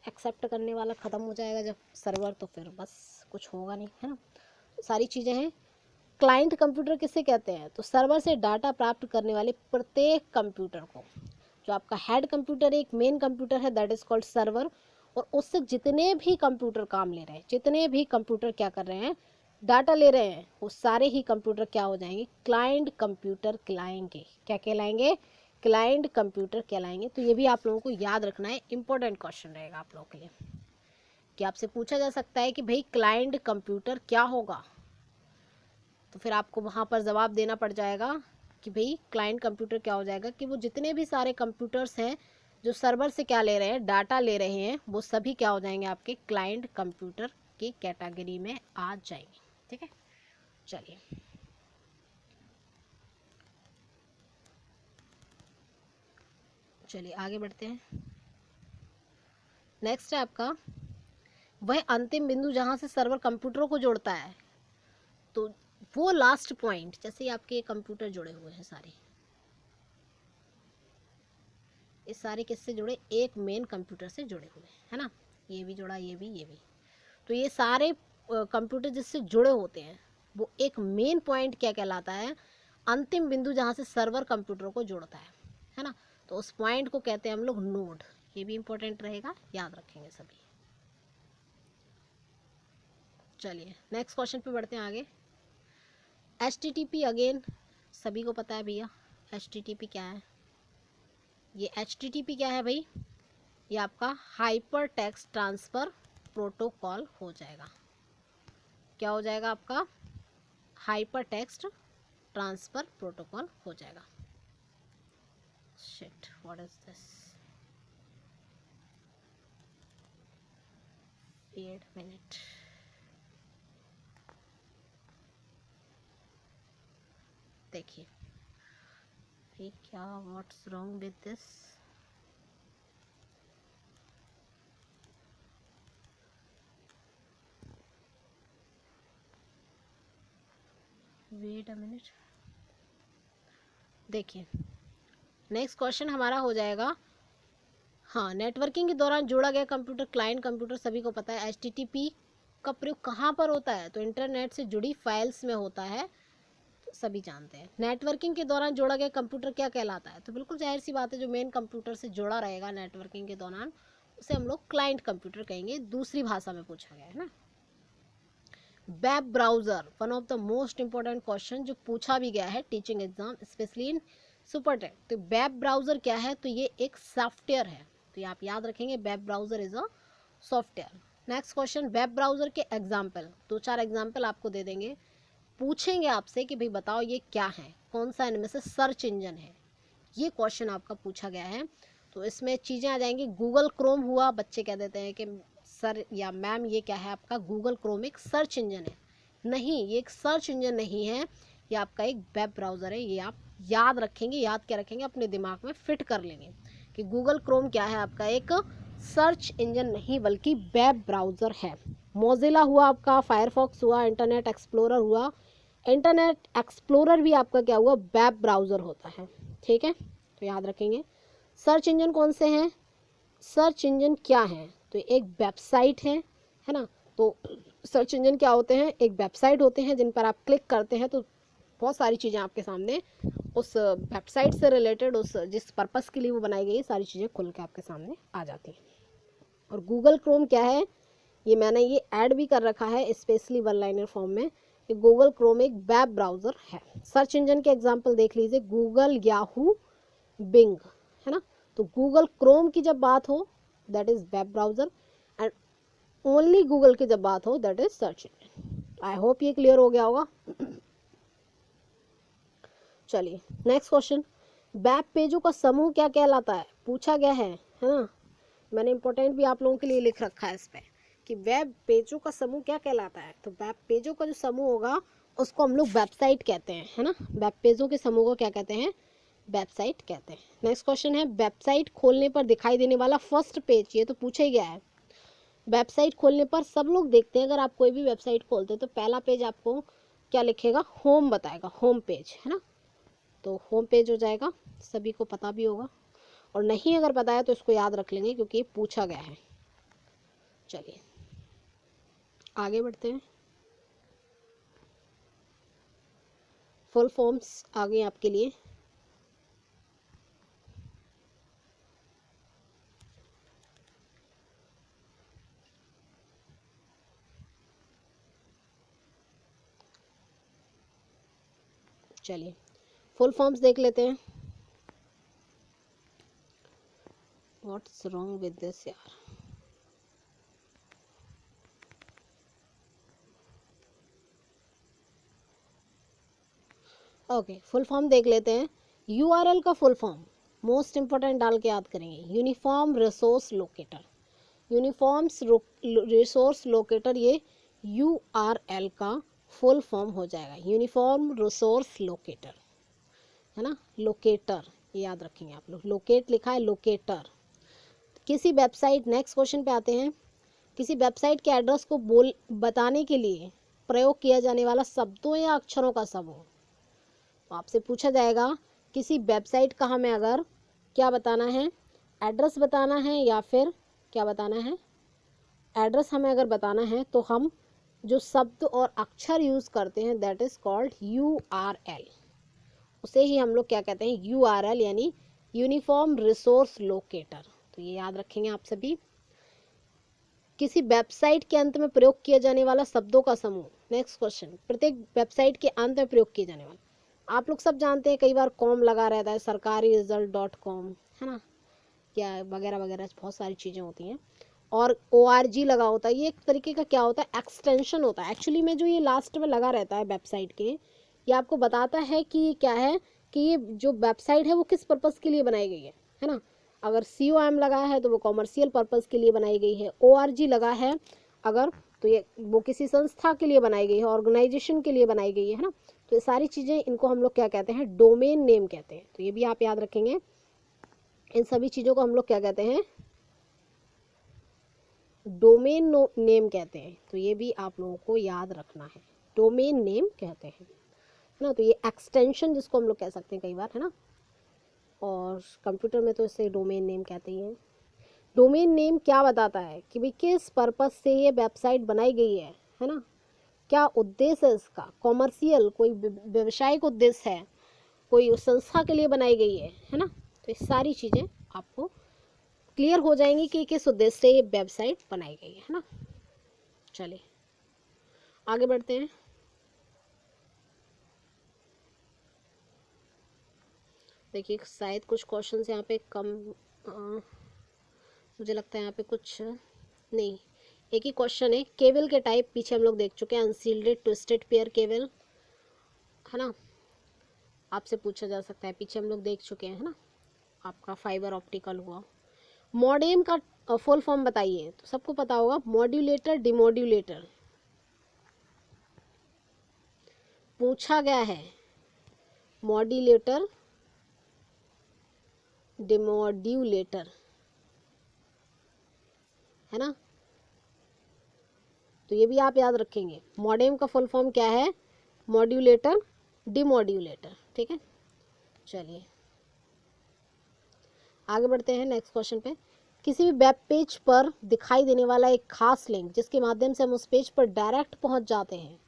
एक्सेप्ट करने वाला ख़त्म हो जाएगा जब सर्वर, तो फिर बस कुछ होगा नहीं, है ना। सारी चीज़ें हैं। क्लाइंट कंप्यूटर किसे कहते हैं, तो सर्वर से डाटा प्राप्त करने वाले प्रत्येक कंप्यूटर को, जो आपका हेड कंप्यूटर एक मेन कंप्यूटर है दैट इज़ कॉल्ड सर्वर, और उससे जितने भी कंप्यूटर काम ले रहे हैं, जितने भी कंप्यूटर क्या कर रहे हैं, डाटा ले रहे हैं, वो सारे ही कंप्यूटर क्या हो जाएंगे, क्लाइंट कंप्यूटर कहलाएंगे। क्या कहलाएंगे, क्लाइंट कंप्यूटर कहलाएंगे। तो ये भी आप लोगों को याद रखना है, इंपॉर्टेंट क्वेश्चन रहेगा आप लोगों के लिए, कि आपसे पूछा जा सकता है कि भाई क्लाइंट कंप्यूटर क्या होगा, तो फिर आपको वहाँ पर जवाब देना पड़ जाएगा कि भाई क्लाइंट कंप्यूटर क्या हो जाएगा, कि वो जितने भी सारे कंप्यूटर्स हैं जो सर्वर से क्या ले रहे हैं, डाटा ले रहे हैं, वो सभी क्या हो जाएंगे, आपके क्लाइंट कंप्यूटर की कैटेगरी में आ जाएंगे। ठीक है, चलिए चलिए आगे बढ़ते हैं। नेक्स्ट है आपका वह अंतिम बिंदु जहाँ से सर्वर कंप्यूटरों को जोड़ता है, तो वो लास्ट पॉइंट, जैसे आपके कंप्यूटर जुड़े हुए हैं सारे, ये सारे किससे जुड़े, एक मेन कंप्यूटर से जुड़े हुए हैं, है ना। ये भी जुड़ा, ये भी, तो ये सारे कंप्यूटर जिससे जुड़े होते हैं वो एक मेन पॉइंट क्या कहलाता है, अंतिम बिंदु जहाँ से सर्वर कंप्यूटरों को जोड़ता है ना। तो उस पॉइंट को कहते हैं हम लोग नोड। ये भी इंपॉर्टेंट रहेगा, याद रखेंगे सभी। चलिए नेक्स्ट क्वेश्चन पे बढ़ते हैं आगे। HTTP अगेन सभी को पता है भैया, HTTP क्या है। ये HTTP क्या है भाई, ये आपका हाइपर टेक्स्ट ट्रांसफ़र प्रोटोकॉल हो जाएगा। क्या हो जाएगा आपका, हाइपर टेक्स्ट ट्रांसफ़र प्रोटोकॉल हो जाएगा। Shit, what is this, 8 minute. देखिए ये क्या, what's wrong with this, wait a minute. देखिए नेक्स्ट क्वेश्चन हमारा हो जाएगा, हाँ, नेटवर्किंग के दौरान जोड़ा गया कंप्यूटर क्लाइंट कंप्यूटर सभी को पता है। HTTP का प्रयोग कहाँ पर होता है, तो इंटरनेट से जुड़ी फाइल्स में होता है, तो सभी जानते हैं। नेटवर्किंग के दौरान जोड़ा गया कंप्यूटर क्या कहलाता है, तो बिल्कुल जाहिर सी बात है, जो मेन कंप्यूटर से जुड़ा रहेगा नेटवर्किंग के दौरान उसे हम लोग क्लाइंट कंप्यूटर कहेंगे, दूसरी भाषा में पूछा गया है ना। Web browser, one of the most important question जो पूछा भी गया है teaching exam specially in Supertech. तो वेब ब्राउज़र क्या है, तो ये एक सॉफ्टवेयर है, तो ये आप याद रखेंगे, web browser is a software. Next question, web browser के एग्जाम्पल, 2-4 एग्जाम्पल आपको दे देंगे, पूछेंगे आपसे कि भाई बताओ ये क्या है, कौन सा इनमें से सर्च इंजन है, ये क्वेश्चन आपका पूछा गया है। तो इसमें चीज़ें आ जाएंगी, गूगल क्रोम हुआ, बच्चे कह देते हैं कि सर या मैम ये क्या है आपका, गूगल क्रोम एक सर्च इंजन है। नहीं, ये एक सर्च इंजन नहीं है, ये आपका एक वेब ब्राउज़र है। ये आप याद रखेंगे, याद क्या रखेंगे, अपने दिमाग में फिट कर लेंगे कि गूगल क्रोम क्या है, आपका एक सर्च इंजन नहीं बल्कि वेब ब्राउज़र है। मोजिला हुआ आपका, फायरफॉक्स हुआ, इंटरनेट एक्सप्लोरर हुआ। इंटरनेट एक्सप्लोरर भी आपका क्या हुआ, वेब ब्राउज़र होता है, ठीक है, तो याद रखेंगे। सर्च इंजन कौन से हैं, सर्च इंजन क्या है, तो एक वेबसाइट है ना। तो सर्च इंजन क्या होते हैं, एक वेबसाइट होते हैं जिन पर आप क्लिक करते हैं तो बहुत सारी चीज़ें आपके सामने उस वेबसाइट से रिलेटेड, उस जिस पर्पस के लिए वो बनाई गई है, सारी चीज़ें खुल के आपके सामने आ जाती हैं। और गूगल क्रोम क्या है, ये मैंने ये ऐड भी कर रखा है स्पेशली वन लाइनर फॉर्म में, कि गूगल क्रोम एक वेब ब्राउज़र है। सर्च इंजन के एग्जांपल देख लीजिए, गूगल, याहू, बिंग, है ना। तो गूगल क्रोम की जब बात हो that is web browser, and only Google की जब बात हो that is search engine. I hope ये क्लियर हो गया होगा। चलिए नेक्स्ट क्वेश्चन, वेब पेजों का समूह क्या कहलाता है, पूछा गया है ना। मैंने इंपॉर्टेंट भी आप लोगों के लिए लिख रखा है इस पर कि वेब पेजों का समूह क्या कहलाता है। तो वेब पेजों का जो समूह होगा उसको हम लोग वेबसाइट कहते हैं, है ना। वेब पेजों के समूह को क्या कहते हैं, वेबसाइट कहते हैं। नेक्स्ट क्वेश्चन है, वेबसाइट खोलने पर दिखाई देने वाला फर्स्ट पेज, ये तो पूछा ही गया है। वेबसाइट खोलने पर सब लोग देखते हैं, अगर आप कोई भी वेबसाइट खोलते हैं तो पहला पेज आपको क्या लिखेगा, होम बताएगा, होम पेज, है ना। तो होम पेज हो जाएगा, सभी को पता भी होगा, और नहीं अगर पता है तो इसको याद रख लेंगे क्योंकि ये पूछा गया है। चलिए आगे बढ़ते हैं, फुल फॉर्म्स आ गए आपके लिए। चलिए फुल फॉर्म्स देख लेते हैं। व्हाट्स रॉन्ग विद दिस यार, ओके फुल फॉर्म देख लेते हैं। यूआरएल का फुल फॉर्म मोस्ट इंपॉर्टेंट डाल के याद करेंगे, uniform resource locator. Uniforms resource locator, ये यूआरएल का फुल फॉर्म हो जाएगा, यूनिफॉर्म रिसोर्स लोकेटर, है ना। लोकेटर ये याद रखेंगे आप लोग, लोकेट लिखा है, लोकेटर। किसी वेबसाइट, नेक्स्ट क्वेश्चन पे आते हैं, किसी वेबसाइट के एड्रेस को बताने के लिए प्रयोग किया जाने वाला शब्दों या अक्षरों का समूह। तो आपसे पूछा जाएगा किसी वेबसाइट का हमें अगर क्या बताना है, एड्रेस बताना है या फिर क्या बताना है, एड्रेस हमें अगर बताना है तो हम जो शब्द और अक्षर यूज़ करते हैं दैट इज़ कॉल्ड यूआरएल, उसे ही हम लोग क्या कहते हैं, यूआरएल, यानी यूनिफॉर्म रिसोर्स लोकेटर। तो ये याद रखेंगे आप सभी। किसी वेबसाइट के अंत में प्रयोग किया जाने वाला शब्दों का समूह। नेक्स्ट क्वेश्चन, प्रत्येक वेबसाइट के अंत में प्रयोग किए जाने वाला। आप लोग सब जानते हैं कई बार कॉम लगा रहता है, सरकारी रिजल्ट .com, है ना, क्या वगैरह वगैरह बहुत सारी चीज़ें होती हैं। और ORG लगा होता है, ये एक तरीके का क्या होता है, एक्सटेंशन होता है। एक्चुअली में जो ये लास्ट में लगा रहता है वेबसाइट के, ये आपको बताता है कि ये क्या है, कि ये जो वेबसाइट है वो किस पर्पज़ के लिए बनाई गई है ना। अगर COM लगा है तो वो कॉमर्शियल पर्पज़ के लिए बनाई गई है। ORG लगा है अगर, तो ये वो किसी संस्था के लिए बनाई गई है, ऑर्गेनाइजेशन के लिए बनाई गई है ना। तो ये सारी चीज़ें, इनको हम लोग क्या कहते हैं, डोमेन नेम कहते हैं। तो ये भी आप याद रखेंगे, इन सभी चीज़ों को हम लोग क्या कहते हैं, डोमेन नेम कहते हैं। तो ये भी आप लोगों को याद रखना है, डोमेन नेम कहते हैं, है ना। तो ये एक्सटेंशन जिसको हम लोग कह सकते हैं कई बार, है ना, और कंप्यूटर में तो इसे डोमेन नेम कहते ही हैं। डोमेन नेम क्या बताता है कि भाई किस पर्पस से ये वेबसाइट बनाई गई है ना, क्या उद्देश्य है इसका, कॉमर्शियल कोई व्यवसायिक उद्देश्य है, कोई उस संस्था के लिए बनाई गई है ना। तो ये सारी चीज़ें आपको क्लियर हो जाएंगी कि किस उद्देश्य से ये वेबसाइट बनाई गई है ना। चलिए आगे बढ़ते हैं। देखिए शायद कुछ क्वेश्चंस यहाँ पे कम, मुझे लगता है यहाँ पे कुछ नहीं, एक ही क्वेश्चन है। केबल के टाइप पीछे हम लोग देख चुके हैं, अनसील्डेड, ट्विस्टेड पेयर केबल, है ना, आपसे पूछा जा सकता है, पीछे हम लोग देख चुके हैं, है ना। आपका फाइबर ऑप्टिकल हुआ। मॉडेम का फुल फॉर्म बताइए, तो सबको पता होगा, मॉड्यूलेटर, डिमॉड्यूलेटर। पूछा गया है मॉड्यूलेटर, डिमॉड्यूलेटर, है ना। तो ये भी आप याद रखेंगे, मॉडेम का फुल फॉर्म क्या है, मॉड्यूलेटर, डिमॉड्यूलेटर, ठीक है। चलिए आगे बढ़ते हैं नेक्स्ट क्वेश्चन पे। किसी भी वेब पेज पर दिखाई देने वाला एक खास लिंक जिसके माध्यम से हम उस पेज पर डायरेक्ट पहुंच जाते हैं,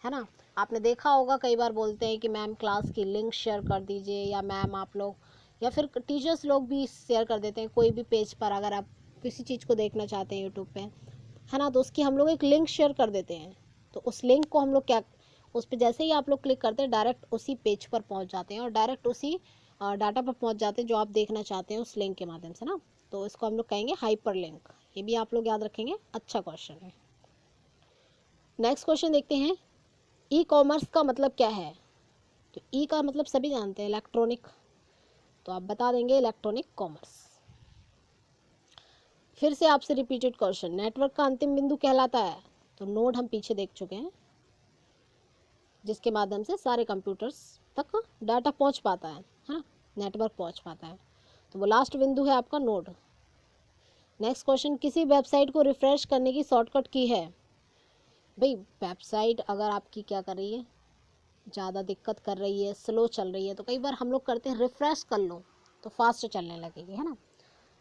है ना। आपने देखा होगा कई बार बोलते हैं कि मैम क्लास की लिंक शेयर कर दीजिए, या मैम आप लोग, या फिर टीचर्स लोग भी शेयर कर देते हैं कोई भी पेज पर, अगर आप किसी चीज़ को देखना चाहते हैं यूट्यूब पे, है ना, तो उसकी हम लोग एक लिंक शेयर कर देते हैं। तो उस लिंक को हम लोग क्या, उस पर जैसे ही आप लोग क्लिक करते हैं डायरेक्ट उसी पेज पर पहुंच जाते हैं, और डायरेक्ट उसी डाटा पर पहुंच जाते हैं जो आप देखना चाहते हैं उस लिंक के माध्यम से ना। तो इसको हम लोग कहेंगे हाइपर लिंक। ये भी आप लोग याद रखेंगे, अच्छा क्वेश्चन है। नेक्स्ट क्वेश्चन देखते हैं, ई कॉमर्स का मतलब क्या है। तो ई का मतलब सभी जानते हैं, इलेक्ट्रॉनिक, तो आप बता देंगे इलेक्ट्रॉनिक कॉमर्स। फिर से आपसे रिपीटेड क्वेश्चन, नेटवर्क का अंतिम बिंदु कहलाता है। तो नोड हम पीछे देख चुके हैं, जिसके माध्यम से सारे कंप्यूटर्स तक डाटा पहुंच पाता है ना, नेटवर्क पहुंच पाता है। तो वो लास्ट बिंदु है आपका नोड। नेक्स्ट क्वेश्चन, किसी वेबसाइट को रिफ्रेश करने की शॉर्टकट की है। भाई वेबसाइट अगर आपकी क्या कर रही है, ज़्यादा दिक्कत कर रही है, स्लो चल रही है, तो कई बार हम लोग करते हैं रिफ़्रेश कर लो तो फास्ट चलने लगेगी, है ना।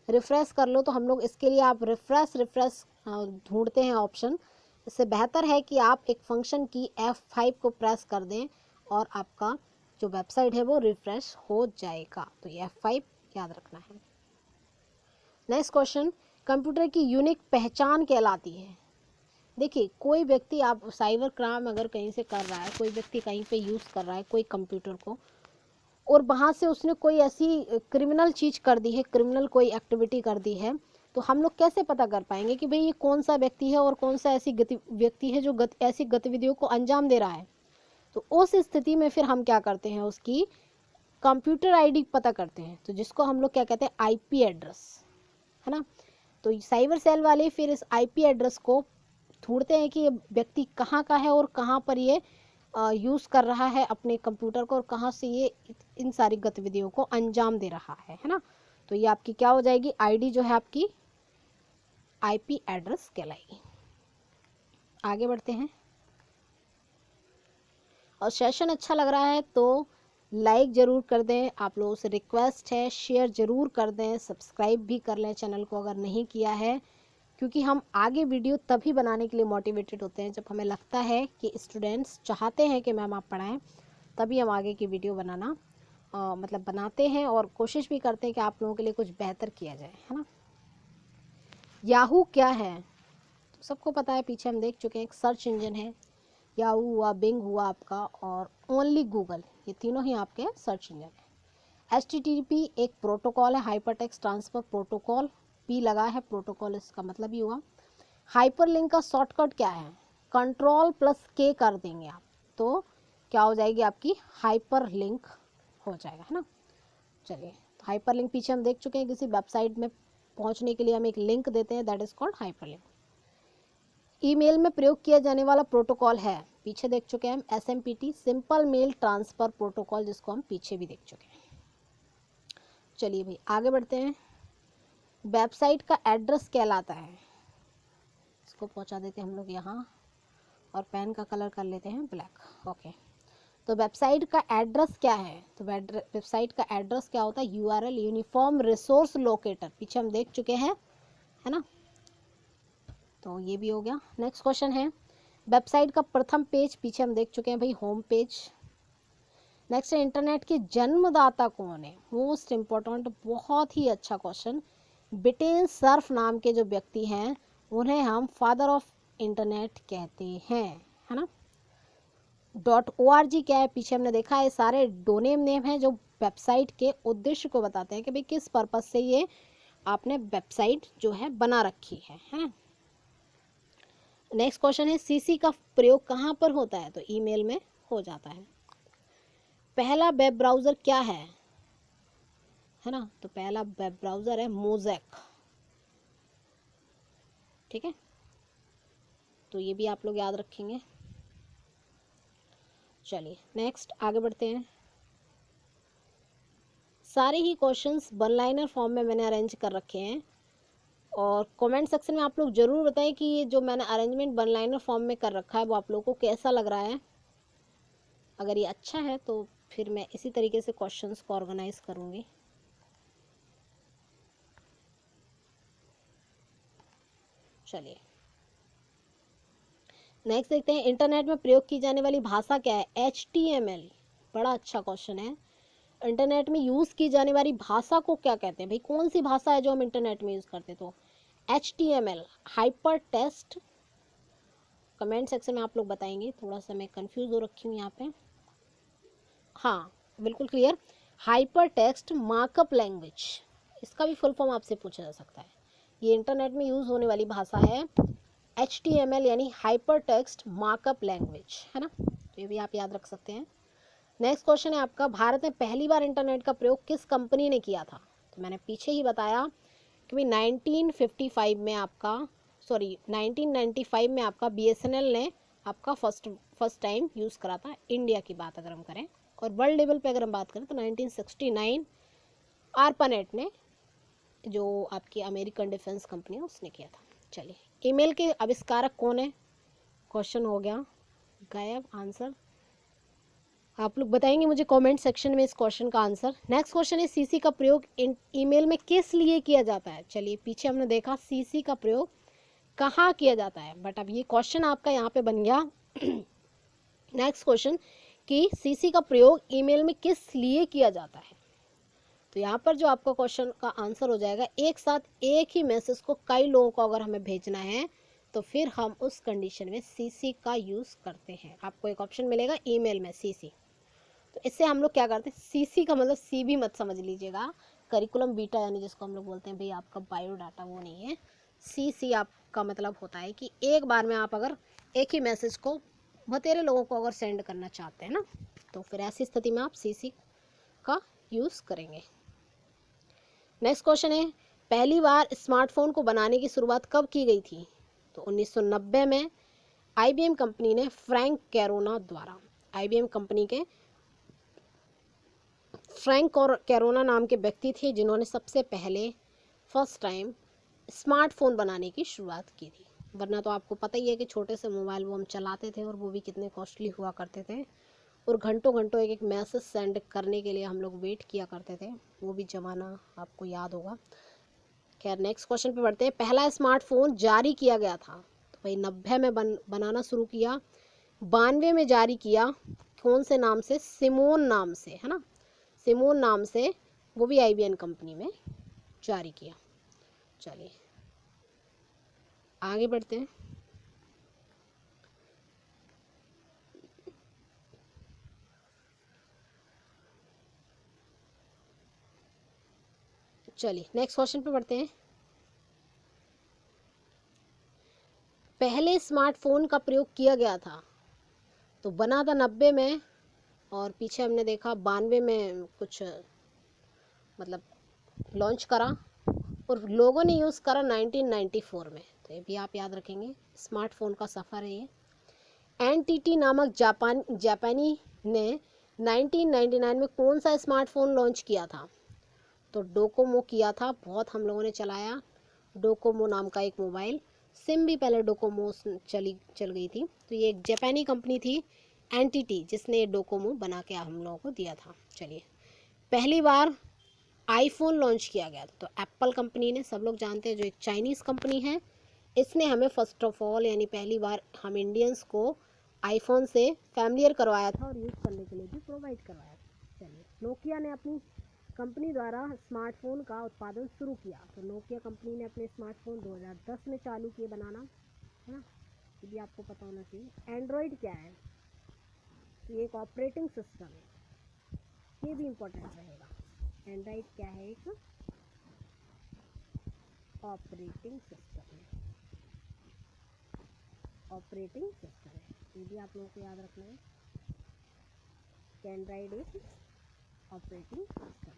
रिफ़्रेश कर लो, तो हम लोग इसके लिए आप रिफ़्रेश ढूंढते हैं ऑप्शन। इससे बेहतर है कि आप एक फंक्शन की F5 को प्रेस कर दें और आपका जो वेबसाइट है वो रिफ़्रेश हो जाएगा। तो ये F5 याद रखना है। नेक्स्ट क्वेश्चन, कंप्यूटर की यूनिक पहचान कहलाती है। देखिए कोई व्यक्ति, आप साइबर क्राइम अगर कहीं से कर रहा है, कोई व्यक्ति कहीं पे यूज़ कर रहा है कोई कंप्यूटर को, और वहाँ से उसने कोई ऐसी क्रिमिनल चीज़ कर दी है, क्रिमिनल कोई एक्टिविटी कर दी है, तो हम लोग कैसे पता कर पाएंगे कि भाई ये कौन सा व्यक्ति है और कौन सा ऐसी व्यक्ति है जो ऐसी गतिविधियों को अंजाम दे रहा है। तो उस स्थिति में फिर हम क्या करते हैं, उसकी कंप्यूटर आईडी पता करते हैं, तो जिसको हम लोग क्या कहते हैं, आईपी एड्रेस, है ना। तो साइबर सेल वाले फिर इस आईपी एड्रेस को ढूंढते हैं कि ये व्यक्ति कहाँ का है और कहाँ पर ये यूज़ कर रहा है अपने कंप्यूटर को, और कहाँ से ये इन सारी गतिविधियों को अंजाम दे रहा है ना। तो ये आपकी क्या हो जाएगी, आईडी जो है आपकी आईपी एड्रेस कहलाएगी। आगे बढ़ते हैं। और सेशन अच्छा लग रहा है तो लाइक ज़रूर कर दें, आप लोगों से रिक्वेस्ट है, शेयर ज़रूर कर दें, सब्सक्राइब भी कर लें चैनल को अगर नहीं किया है, क्योंकि हम आगे वीडियो तभी बनाने के लिए मोटिवेटेड होते हैं जब हमें लगता है कि स्टूडेंट्स चाहते हैं कि मैम आप पढ़ाएं, तभी हम आगे की वीडियो बनाना मतलब बनाते हैं, और कोशिश भी करते हैं कि आप लोगों के लिए कुछ बेहतर किया जाए, है ना। याहू क्या है। सबको पता है, पीछे हम देख चुके हैं, एक सर्च इंजन है, याहू हुआ, बिंग हुआ आपका, और ओनली गूगल, ये तीनों ही आपके सर्च इंजन है। HTTP एक प्रोटोकॉल है, hyper text transfer protocol, P लगा है, प्रोटोकॉल इसका मतलब ही हुआ। हाइपरलिंक का शॉर्टकट क्या है, Ctrl+K कर देंगे आप तो क्या हो जाएगी आपकी हाइपरलिंक हो जाएगा, है ना। चलिए, हाइपरलिंक पीछे हम देख चुके हैं, किसी वेबसाइट में पहुंचने के लिए हम एक लिंक देते हैं, that is called hyperlink. Email में प्रयोग किया जाने वाला प्रोटोकॉल है, पीछे देख चुके हैं हम, SMPT simple mail transfer protocol, जिसको हम पीछे भी देख चुके हैं। चलिए भाई आगे बढ़ते हैं। वेबसाइट का एड्रेस कहलाता है, इसको पहुंचा देते हैं हम लोग यहाँ, और पेन का कलर कर लेते हैं ब्लैक। ओके, तो वेबसाइट का एड्रेस क्या है, तो वेबसाइट का एड्रेस क्या होता है, URL यूनिफॉर्म रिसोर्स लोकेटर, पीछे हम देख चुके हैं, है ना। तो ये भी हो गया। नेक्स्ट क्वेश्चन है, वेबसाइट का प्रथम पेज, पीछे हम देख चुके हैं भाई, होम पेज। नेक्स्ट है, इंटरनेट के जन्मदाता कौन है, मोस्ट इम्पोर्टेंट, बहुत ही अच्छा क्वेश्चन। ब्रिटेन सर्फ नाम के जो व्यक्ति हैं उन्हें हम फादर ऑफ इंटरनेट कहते हैं, है ना। .org क्या है, पीछे हमने देखा है, सारे डोमेन नेम हैं जो वेबसाइट के उद्देश्य को बताते हैं कि भाई किस पर्पस से ये आपने वेबसाइट जो है बना रखी है ना। नेक्स्ट क्वेश्चन है, CC का प्रयोग कहाँ पर होता है, तो ईमेल में हो जाता है। पहला वेब ब्राउज़र क्या है ना, तो पहला वेब ब्राउज़र है मोज़ेक, ठीक है, तो ये भी आप लोग याद रखेंगे। चलिए नेक्स्ट आगे बढ़ते हैं। सारे ही क्वेश्चंस वन लाइनर फॉर्म में मैंने अरेंज कर रखे हैं, और कमेंट सेक्शन में आप लोग ज़रूर बताएं कि ये जो मैंने अरेंजमेंट वन लाइनर फॉर्म में कर रखा है वो आप लोगों को कैसा लग रहा है। अगर ये अच्छा है तो फिर मैं इसी तरीके से क्वेश्चंस को ऑर्गेनाइज करूँगी। चलिए नेक्स्ट देखते हैं, इंटरनेट में प्रयोग की जाने वाली भाषा क्या है, HTML, बड़ा अच्छा क्वेश्चन है। इंटरनेट में यूज़ की जाने वाली भाषा को क्या कहते हैं भाई, कौन सी भाषा है जो हम इंटरनेट में यूज़ करते हैं, तो HTML hyper text. Comment section में आप लोग बताएंगे, थोड़ा सा मैं कंफ्यूज हो रखी हूँ यहाँ पे। हाँ बिल्कुल clear, hyper text markup language, इसका भी फुल फॉर्म आपसे पूछा जा सकता है। ये इंटरनेट में यूज़ होने वाली भाषा है HTML यानी हाइपर टेक्स्ट मार्कअप लैंग्वेज, है ना, तो ये भी आप याद रख सकते हैं। नेक्स्ट क्वेश्चन है आपका, भारत में पहली बार इंटरनेट का प्रयोग किस कंपनी ने किया था, तो मैंने पीछे ही बताया कि भाई 1955 में आपका 1995 में आपका BSNL ने आपका फर्स्ट टाइम यूज़ करा था, इंडिया की बात अगर हम करें। और वर्ल्ड लेवल पे अगर हम बात करें तो 1969 ARPANET ने, जो आपकी अमेरिकन डिफेंस कंपनी है, उसने किया था। चलिए, ईमेल के आविष्कारक कौन है, क्वेश्चन हो गया गायब, आंसर आप लोग बताएंगे मुझे कमेंट सेक्शन में इस क्वेश्चन का आंसर। नेक्स्ट क्वेश्चन है, CC का प्रयोग ईमेल में किस लिए किया जाता है, चलिए पीछे हमने देखा CC का प्रयोग कहाँ किया जाता है, बट अब ये क्वेश्चन आपका यहाँ पे बन गया नेक्स्ट क्वेश्चन कि CC का प्रयोग ईमेल में किस लिए किया जाता है। तो यहाँ पर जो आपका क्वेश्चन का आंसर हो जाएगा, एक साथ एक ही मैसेज को कई लोगों को अगर हमें भेजना है तो फिर हम उस कंडीशन में CC का यूज़ करते हैं। आपको एक ऑप्शन मिलेगा ईमेल में CC, तो इससे हम लोग क्या करते हैं, CC का मतलब C भी मत समझ लीजिएगा, करिकुलम बीटा यानी जिसको हम लोग बोलते हैं भाई आपका बायोडाटा, वो नहीं है। CC आपका मतलब होता है कि एक बार में आप अगर एक ही मैसेज को बतेरे लोगों को अगर सेंड करना चाहते हैं ना, तो फिर ऐसी स्थिति में आप CC का यूज़ करेंगे। नेक्स्ट क्वेश्चन है, पहली बार स्मार्टफोन को बनाने की शुरुआत कब की गई थी, तो 1990 में IBM कंपनी ने फ्रैंक कैरोना द्वारा, IBM कंपनी के फ्रैंक कैरोना नाम के व्यक्ति थे जिन्होंने सबसे पहले फर्स्ट टाइम स्मार्टफोन बनाने की शुरुआत की थी। वरना तो आपको पता ही है कि छोटे से मोबाइल वो हम चलाते थे और वो भी कितने कॉस्टली हुआ करते थे, और घंटों घंटों एक एक मैसेज सेंड करने के लिए हम लोग वेट किया करते थे, वो भी ज़माना आपको याद होगा। खैर नेक्स्ट क्वेश्चन पे बढ़ते हैं, पहला स्मार्टफोन जारी किया गया था, तो भाई 90 में बनाना शुरू किया, 92 में जारी किया, कौन से नाम से, सिमोन नाम से, है ना, सिमोन नाम से, वो भी IBM कंपनी में जारी किया। चलिए आगे बढ़ते हैं। चलिए नेक्स्ट क्वेश्चन पे बढ़ते हैं। पहले स्मार्टफोन का प्रयोग किया गया था, तो बना था 90 में और पीछे हमने देखा 92 में कुछ मतलब लॉन्च करा, और लोगों ने यूज़ करा 1994 में। तो ये भी आप याद रखेंगे, स्मार्टफोन का सफ़र है ये। एनटीटी नामक जापानी ने 1999 में कौन सा स्मार्टफोन लॉन्च किया था? तो डोकोमो किया था, बहुत हम लोगों ने चलाया डोकोमो नाम का एक मोबाइल। सिम भी पहले डोकोमो चल गई थी। तो ये एक जापानी कंपनी थी एनटीटी, जिसने डोकोमो बना के हम लोगों को दिया था। चलिए, पहली बार आईफोन लॉन्च किया गया था, तो एप्पल कंपनी ने, सब लोग जानते हैं, जो एक चाइनीज़ कंपनी है, इसने हमें फर्स्ट ऑफ ऑल यानी पहली बार हम इंडियंस को आईफोन से फैमिलियर करवाया था और यूज़ करने के लिए भी प्रोवाइड करवाया था। चलिए, नोकिया ने अपनी कंपनी द्वारा स्मार्टफोन का उत्पादन शुरू किया। तो नोकिया कंपनी ने अपने स्मार्टफोन 2010 में चालू किए बनाना, है ना, ये भी आपको पता होना चाहिए। एंड्रॉयड क्या है? तो ये एक ऑपरेटिंग सिस्टम है, ये भी इम्पोर्टेंट रहेगा। एंड्रॉयड क्या है? एक ऑपरेटिंग सिस्टम है, ऑपरेटिंग सिस्टम है, ये भी आप लोगों को याद रखना है कि एंड्रॉयड एक ऑपरेटिंग सिस्टम है।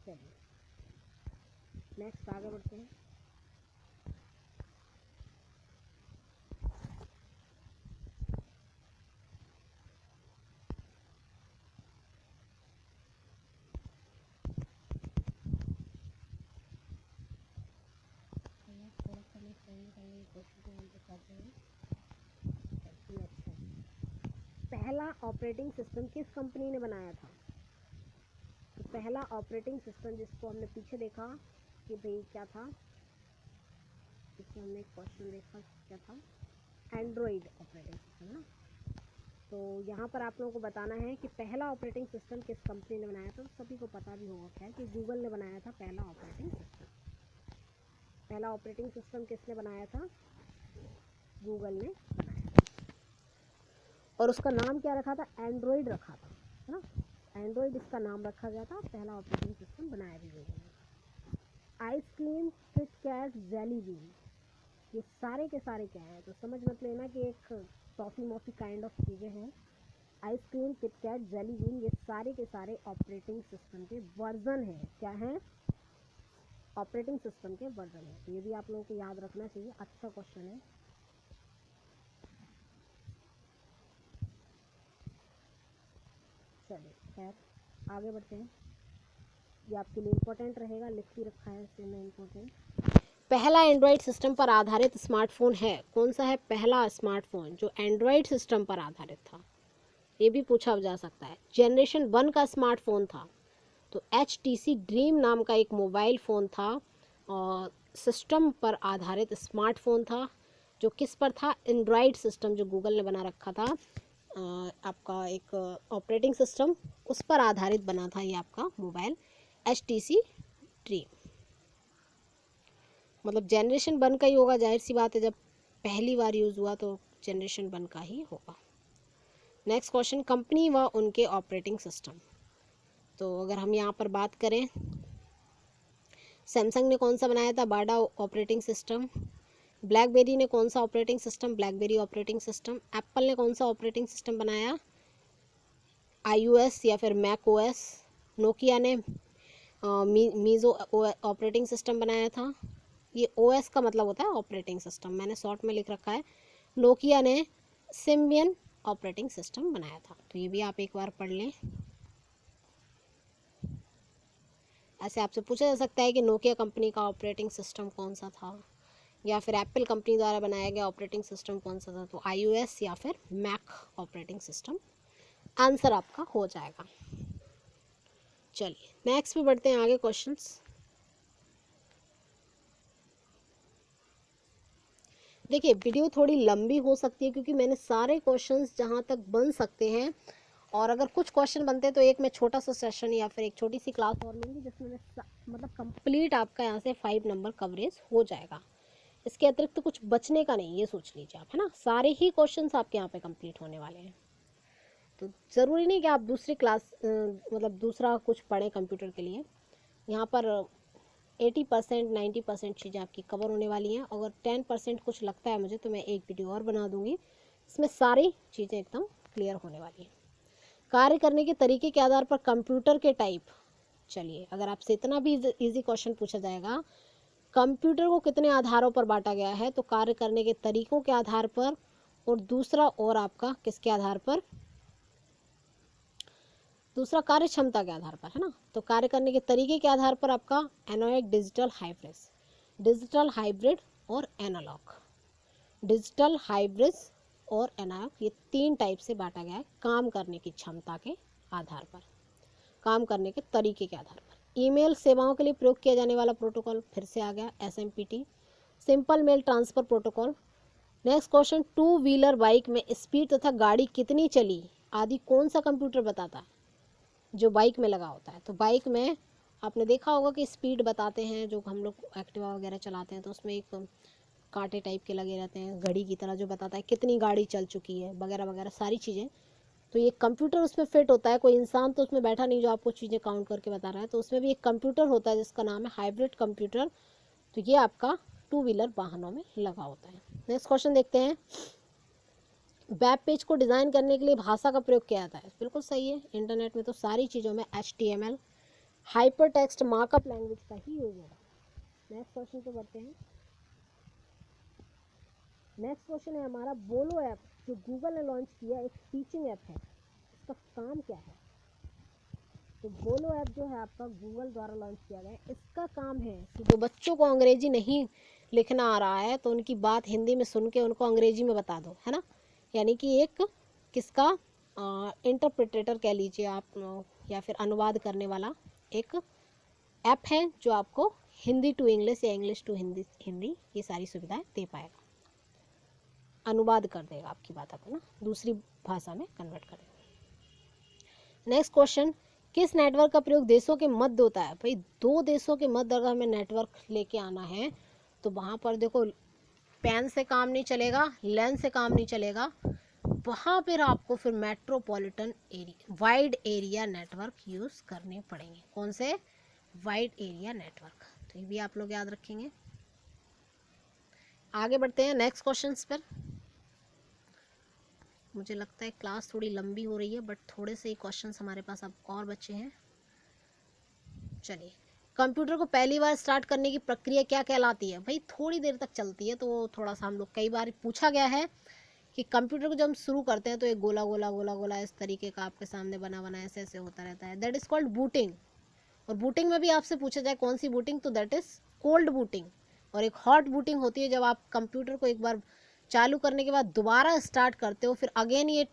चलिए नेक्स्ट आगे बढ़ते हैं। पहला ऑपरेटिंग सिस्टम किस कंपनी ने बनाया था? तो पहला ऑपरेटिंग सिस्टम जिसको हमने पीछे देखा कि भाई क्या था, इसमें हमने एक क्वेश्चन देखा क्या था, एंड्रॉयड ऑपरेटिंग सिस्टम, है ना। तो यहाँ पर आप लोगों को बताना है कि पहला ऑपरेटिंग सिस्टम किस कंपनी ने बनाया था। तो सभी को पता भी होगा क्या कि गूगल ने बनाया था पहला ऑपरेटिंग सिस्टम। पहला ऑपरेटिंग सिस्टम किसने बनाया था? गूगल ने बनाया था, और उसका नाम क्या रखा था? एंड्रॉयड रखा था, है ना। एंड्रॉयड इसका नाम रखा गया था, पहला ऑपरेटिंग सिस्टम बनाया भी गूगल ने। आइसक्रीम, किटकैट, जेली बीन, ये सारे के सारे क्या है? तो समझ मत लेना कि एक टॉफ़ी मॉफ़ी काइंड ऑफ चीज़ें हैं। आइसक्रीम, किटकैट, जेली बीन, ये सारे के सारे ऑपरेटिंग सिस्टम के वर्जन हैं। क्या हैं? ऑपरेटिंग सिस्टम के वर्जन है। तो ये भी आप लोगों को याद रखना चाहिए, अच्छा क्वेश्चन है। चलिए खैर आगे बढ़ते हैं, ये आपके लिए इम्पोर्टेंट रहेगा, लिख भी रखा है इसमें मैं इम्पोर्टेंट। पहला एंड्रॉयड सिस्टम पर आधारित स्मार्टफोन है, कौन सा है पहला स्मार्टफोन जो एंड्रॉयड सिस्टम पर आधारित था? ये भी पूछा जा सकता है। जनरेशन 1 का स्मार्टफोन था, तो HTC ड्रीम नाम का एक मोबाइल फ़ोन था और सिस्टम पर आधारित स्मार्टफोन था, जो किस पर था? एंड्रॉयड सिस्टम जो गूगल ने बना रखा था, आपका एक ऑपरेटिंग सिस्टम, उस पर आधारित बना था ये आपका मोबाइल HTC ड्रीम। मतलब जनरेशन 1 का ही होगा, जाहिर सी बात है, जब पहली बार यूज़ हुआ तो जनरेशन 1 का ही होगा। नेक्स्ट क्वेश्चन, कंपनी व उनके ऑपरेटिंग सिस्टम। तो अगर हम यहाँ पर बात करें, सैमसंग ने कौन सा बनाया था? बाडा ऑपरेटिंग सिस्टम। ब्लैकबेरी ने कौन सा operating system? Blackberry operating system. Apple ने कौन सा ऑपरेटिंग सिस्टम बनाया? iOS या फिर मैक OS। नोकिया ने मीज़ो ऑपरेटिंग सिस्टम बनाया था। ये OS का मतलब होता है ऑपरेटिंग सिस्टम, मैंने शॉर्ट में लिख रखा है। नोकिया ने सिम्बियन ऑपरेटिंग सिस्टम बनाया था। तो ये भी आप एक बार पढ़ लें। ऐसे आपसे पूछा जा सकता है कि नोकिया कंपनी का ऑपरेटिंग सिस्टम कौन सा था, या फिर एप्पल कंपनी द्वारा बनाया गया ऑपरेटिंग सिस्टम कौन सा था? तो iOS या फिर मैक ऑपरेटिंग सिस्टम आंसर आपका हो जाएगा। चलिए नेक्स्ट भी बढ़ते हैं आगे क्वेश्चंस। देखिए वीडियो थोड़ी लंबी हो सकती है क्योंकि मैंने सारे क्वेश्चंस जहाँ तक बन सकते हैं, और अगर कुछ क्वेश्चन बनते हैं तो एक मैं छोटा सा सेशन या फिर एक छोटी सी क्लास और लूँगी, जिसमें मैं मतलब कंप्लीट आपका यहाँ से 5 नंबर कवरेज हो जाएगा। इसके अतिरिक्त तो कुछ बचने का नहीं, ये सोच लीजिए आप, है ना। सारे ही क्वेश्चंस आपके यहाँ पे कंप्लीट होने वाले हैं। तो ज़रूरी नहीं कि आप दूसरी क्लास मतलब दूसरा कुछ पढ़ें कंप्यूटर के लिए। यहाँ पर 80% 90% चीज़ें आपकी कवर होने वाली हैं। अगर 10% कुछ लगता है मुझे तो मैं एक वीडियो और बना दूँगी, इसमें सारी चीज़ें एकदम क्लियर होने वाली हैं। कार्य करने के तरीके के आधार पर कंप्यूटर के टाइप। चलिए, अगर आपसे इतना भी इजी क्वेश्चन पूछा जाएगा, कंप्यूटर को कितने आधारों पर बांटा गया है, तो कार्य करने के तरीकों के आधार पर, और दूसरा और आपका किसके आधार पर, दूसरा कार्य क्षमता के आधार पर, है ना। तो कार्य करने के तरीके के आधार पर आपका एनालॉग, डिजिटल हाइब्रिड और एनालॉग, डिजिटल हाइब्रिड और एनालॉग, ये 3 टाइप से बांटा गया है काम करने की क्षमता के आधार पर, काम करने के तरीके के आधार पर। ईमेल सेवाओं के लिए प्रयोग किया जाने वाला प्रोटोकॉल फिर से आ गया SMPT, simple mail transfer protocol. Next question, 2 wheeler bike में स्पीड तथा गाड़ी कितनी चली आदि कौन सा कंप्यूटर बताता है, जो बाइक में लगा होता है। तो बाइक में आपने देखा होगा कि स्पीड बताते हैं, जो हम लोग एक्टिवा वगैरह चलाते हैं तो उसमें एक कांटे टाइप के लगे रहते हैं, घड़ी की तरह, जो बताता है कितनी गाड़ी चल चुकी है वगैरह वगैरह सारी चीज़ें। तो ये कंप्यूटर उसमें फिट होता है, कोई इंसान तो उसमें बैठा नहीं जो आपको चीज़ें काउंट करके बता रहा है। तो उसमें भी एक कंप्यूटर होता है जिसका नाम है हाइब्रिड कंप्यूटर। तो ये आपका 2 व्हीलर वाहनों में लगा होता है। नेक्स्ट क्वेश्चन देखते हैं, वेब पेज को डिज़ाइन करने के लिए भाषा का प्रयोग किया जाता है। बिल्कुल सही है, इंटरनेट में तो सारी चीज़ों में HTML hyper text markup language का ही यूज होगा। नेक्स्ट क्वेश्चन पे बढ़ते हैं। नेक्स्ट क्वेश्चन है हमारा, बोलो ऐप जो गूगल ने लॉन्च किया एक टीचिंग ऐप है, इसका काम क्या है। तो बोलो ऐप जो है आपका गूगल द्वारा लॉन्च किया गया है, इसका काम है कि जो बच्चों को अंग्रेजी नहीं लिखना आ रहा है तो उनकी बात हिंदी में सुन के उनको अंग्रेजी में बता दो, है ना। यानी कि एक किसका इंटरप्रिटेटर कह लीजिए आप, या फिर अनुवाद करने वाला एक ऐप है जो आपको हिंदी टू इंग्लिश या इंग्लिश टू हिंदी ये सारी सुविधाएं दे पाएगा, अनुवाद कर देगा आपकी बात को ना, दूसरी भाषा में कन्वर्ट कर देगा। नेक्स्ट क्वेश्चन, किस नेटवर्क का प्रयोग देशों के मध्य होता है। भाई 2 देशों के मध्य अगर हमें नेटवर्क लेके आना है तो वहाँ पर देखो पेन से काम नहीं चलेगा, लेंस से काम नहीं चलेगा, वहाँ पर आपको फिर metropolitan area, wide area network use करने पड़ेंगे। कौन से, वाइड एरिया नेटवर्क। तो ये भी आप लोग याद रखेंगे। आगे बढ़ते हैं नेक्स्ट क्वेश्चंस पर। मुझे लगता है क्लास थोड़ी लंबी हो रही है, बट थोड़े से ही क्वेश्चंस हमारे पास अब और बचे हैं। चलिए, कंप्यूटर को पहली बार स्टार्ट करने की प्रक्रिया क्या कहलाती है। भाई थोड़ी देर तक चलती है, तो थोड़ा सा हम लोग कई बार पूछा गया है कि कंप्यूटर को जब हम शुरू करते हैं तो एक गोला गोला गोला गोला इस तरीके का आपके सामने बना बना ऐसे ऐसे होता रहता है, दैट इज़ कॉल्ड बूटिंग। और बूटिंग में भी आपसे पूछा जाए कौन सी बूटिंग, तो दैट इज़ कोल्ड बूटिंग। और एक हॉट बूटिंग होती है जब आप कंप्यूटर को एक बार चालू करने के बाद दोबारा स्टार्ट करते हो, फिर अगेन ये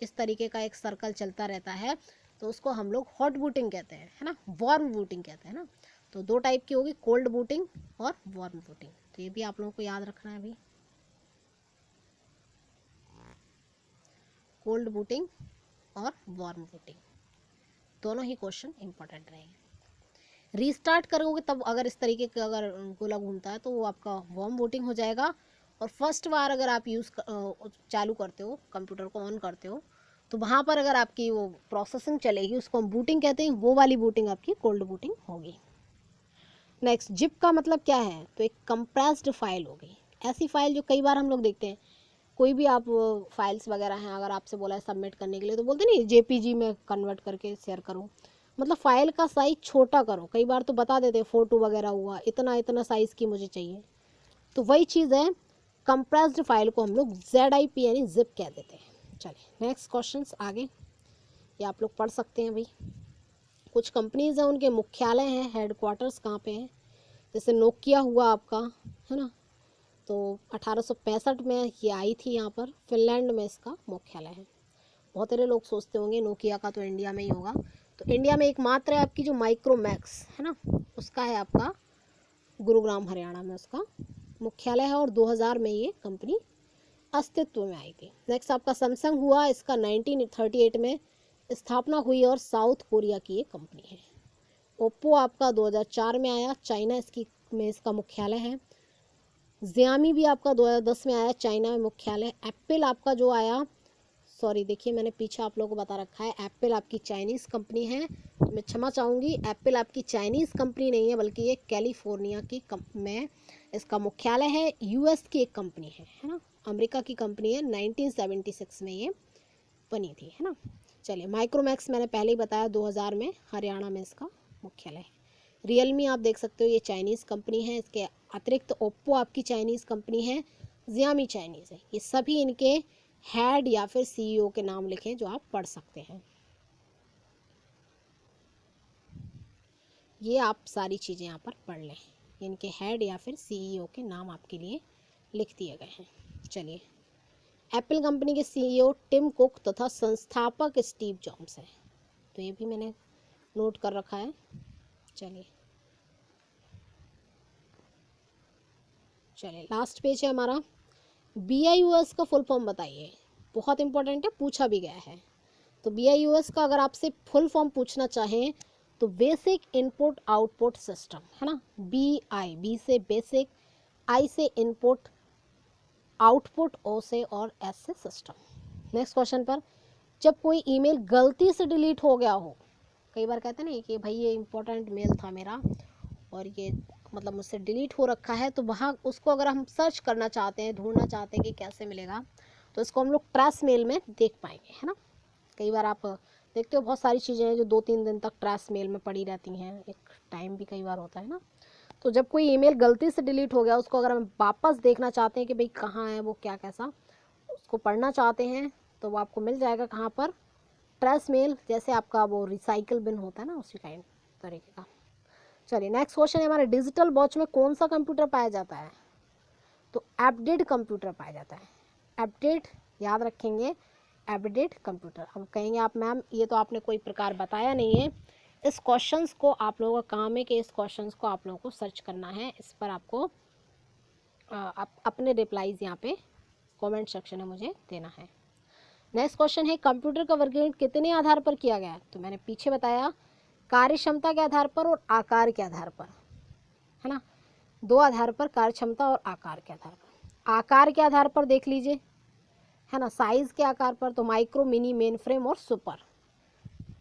इस तरीके का एक सर्कल चलता रहता है, तो उसको हम लोग हॉट बूटिंग कहते हैं, है ना, वार्म बूटिंग कहते हैं ना। तो 2 टाइप की होगी, कोल्ड बूटिंग और वार्म बूटिंग। तो ये भी आप लोगों को याद रखना है अभी, कोल्ड बूटिंग और वार्म बूटिंग दोनों ही क्वेश्चन इंपॉर्टेंट रहेंगे। रीस्टार्ट करोगे तब अगर इस तरीके का अगर गोला घूमता है तो वो आपका वार्म बूटिंग हो जाएगा। और फर्स्ट बार अगर आप चालू करते हो, कंप्यूटर को ऑन करते हो, तो वहाँ पर अगर आपकी वो प्रोसेसिंग चलेगी, उसको हम बूटिंग कहते हैं, वो वाली बूटिंग आपकी कोल्ड बूटिंग होगी। नेक्स्ट, जिप का मतलब क्या है, तो एक कंप्रेस्ड फाइल होगी, ऐसी फाइल जो कई बार हम लोग देखते हैं, कोई भी आप फाइल्स वगैरह हैं, अगर आपसे बोला है सबमिट करने के लिए तो बोलते नहीं JPG में कन्वर्ट करके शेयर करो, मतलब फाइल का साइज छोटा करो। कई बार तो बता देते फोटो वगैरह हुआ, इतना इतना साइज़ की मुझे चाहिए, तो वही चीज़ है, कंप्रेस्ड फाइल को हम लोग ZIP यानी जिप कह देते हैं। चलिए नेक्स्ट क्वेश्चंस आगे, ये आप लोग पढ़ सकते हैं भाई। कुछ कंपनीज़ हैं, उनके मुख्यालय हैं, हेडक्वार्टर्स कहाँ पे हैं, जैसे नोकिया हुआ आपका, है ना, तो 1865 में ये आई थी यहाँ पर, फिनलैंड में इसका मुख्यालय है। बहुत सारे लोग सोचते होंगे नोकिया का तो इंडिया में ही होगा, तो इंडिया में एकमात्र है आपकी जो माइक्रोमैक्स है ना, उसका है आपका गुरुग्राम हरियाणा में उसका मुख्यालय है, और 2000 में ये कंपनी अस्तित्व में आई थी। नेक्स्ट आपका सैमसंग हुआ, इसका 1938 में स्थापना हुई और साउथ कोरिया की ये कंपनी है। ओप्पो आपका 2004 में आया, चाइना इसका मुख्यालय है। Xiaomi भी आपका 2010 में आया, चाइना में मुख्यालय। एप्पल आपका जो आया सॉरी देखिए मैंने पीछे आप लोगों को बता रखा है, एप्पल आपकी चाइनीज़ कंपनी है, तो मैं क्षमा चाहूँगी, एप्पल आपकी चाइनीज़ कंपनी नहीं है, बल्कि ये कैलिफोर्निया की में इसका मुख्यालय है, यूएस की एक कंपनी है ना, अमेरिका की कंपनी है, 1976 में ये बनी थी, है ना। चलिए, माइक्रोमैक्स मैंने पहले ही बताया 2000 में हरियाणा में इसका मुख्यालय है। रियलमी आप देख सकते हो ये चाइनीज़ कंपनी है, इसके अतिरिक्त ओप्पो आपकी चाइनीज़ कंपनी है, ज़ियामी चाइनीज़ है। ये सभी इनके हेड या फिर सीईओ के नाम लिखें जो आप पढ़ सकते हैं। ये आप सारी चीज़ें यहाँ पर पढ़ लें, इनके हेड या फिर सीईओ के नाम आपके लिए लिख दिए गए हैं। चलिए, एप्पल कंपनी के सीईओ टिम कुक तथा संस्थापक स्टीव जॉब्स हैं, तो ये भी मैंने नोट कर रखा है। चलिए लास्ट पेज है हमारा, BIUS का फुल फॉर्म बताइए, बहुत इंपॉर्टेंट है, पूछा भी गया है। तो BIUS का अगर आपसे फुल फॉर्म पूछना चाहें तो बेसिक इनपुट आउटपुट सिस्टम, है ना। बी से बेसिक, आई से इनपुट, आउटपुट ओ से और एस से सिस्टम। नेक्स्ट क्वेश्चन पर, जब कोई ईमेल गलती से डिलीट हो गया हो, कई बार कहते हैं ना कि भाई ये इंपॉर्टेंट मेल था मेरा और ये मतलब मुझसे डिलीट हो रखा है, तो वहाँ उसको अगर हम सर्च करना चाहते हैं, ढूंढना चाहते हैं कि कैसे मिलेगा, तो इसको हम लोग ट्रैश मेल में देख पाएंगे, है ना। कई बार आप देखते हो बहुत सारी चीज़ें हैं जो 2-3 दिन तक ट्रैश मेल में पड़ी रहती हैं, एक टाइम भी कई बार होता है ना। तो जब कोई ईमेल गलती से डिलीट हो गया, उसको अगर हम वापस देखना चाहते हैं कि भाई कहाँ है वो, क्या कैसा उसको पढ़ना चाहते हैं, तो वो आपको मिल जाएगा कहाँ पर, ट्रैश मेल, जैसे आपका वो रिसाइकल बिन होता है ना, उसी काइंड तरीके का। चलिए नेक्स्ट क्वेश्चन है हमारे, डिजिटल वॉच में कौन सा कंप्यूटर पाया जाता है, तो एम्बेडेड कंप्यूटर पाया जाता है। एम्बेडेड याद रखेंगे, एम्बेडेड कंप्यूटर। अब कहेंगे आप मैम ये तो आपने कोई प्रकार बताया नहीं है, इस क्वेश्चंस को आप लोगों का काम है कि इस क्वेश्चंस को आप लोगों को सर्च करना है, इस पर आपको अपने रिप्लाईज यहाँ पे कमेंट सेक्शन में मुझे देना है। नेक्स्ट क्वेश्चन है, कंप्यूटर का वर्गीकरण कितने आधार पर किया गया है, तो मैंने पीछे बताया, कार्य क्षमता के आधार पर और आकार के आधार पर, है ना। 2 आधार पर, कार्य क्षमता और आकार के आधार पर। आकार के आधार पर देख लीजिए, है ना, साइज के आकार पर, तो माइक्रो, मिनी, मेन फ्रेम और सुपर,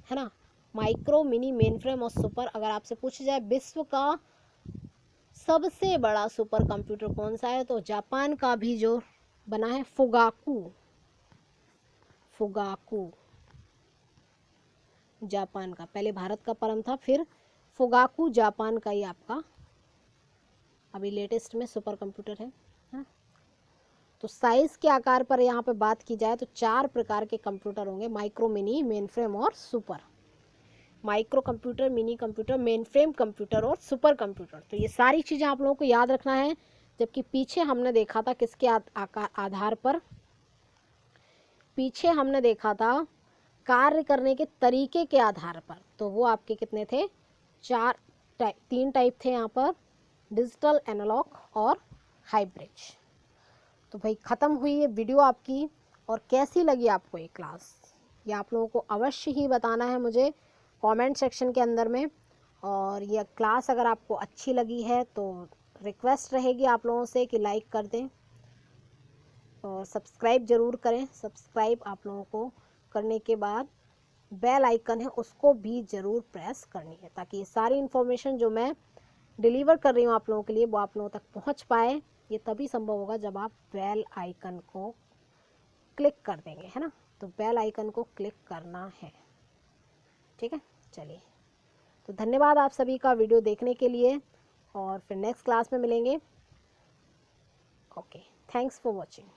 है ना। माइक्रो, मिनी, मेन फ्रेम और सुपर। अगर आपसे पूछ जाए विश्व का सबसे बड़ा सुपर कंप्यूटर कौन सा है, तो जापान का भी जो बना है फुगाकू जापान का, पहले भारत का परम था, फिर फुगाकू जापान का ही आपका अभी लेटेस्ट में सुपर कंप्यूटर है। तो साइज के आकार पर यहाँ पे बात की जाए तो 4 प्रकार के कंप्यूटर होंगे, माइक्रो, मिनी, मेन फ्रेम और super. Micro computer, mini computer, main frame computer और सुपर कंप्यूटर। तो ये सारी चीज़ें आप लोगों को याद रखना है, जबकि पीछे हमने देखा था किसके आधार पर, पीछे हमने देखा था कार्य करने के तरीके के आधार पर। तो वो आपके कितने थे, 3 टाइप थे यहाँ पर, डिजिटल, एनालॉग और हाइब्रिड। तो भाई ख़त्म हुई ये वीडियो आपकी, और कैसी लगी आपको ये क्लास, ये आप लोगों को अवश्य ही बताना है मुझे कमेंट सेक्शन के अंदर में। और ये क्लास अगर आपको अच्छी लगी है तो रिक्वेस्ट रहेगी आप लोगों से कि लाइक कर दें और सब्सक्राइब ज़रूर करें। सब्सक्राइब आप लोगों को करने के बाद बेल आइकन है उसको भी ज़रूर प्रेस करनी है, ताकि ये सारी इन्फॉर्मेशन जो मैं डिलीवर कर रही हूँ आप लोगों के लिए वो आप लोगों तक पहुँच पाए। ये तभी संभव होगा जब आप बेल आइकन को क्लिक कर देंगे, है ना। तो बेल आइकन को क्लिक करना है, ठीक है। चलिए, तो धन्यवाद आप सभी का वीडियो देखने के लिए, और फिर नेक्स्ट क्लास में मिलेंगे। Okay, thanks for watching.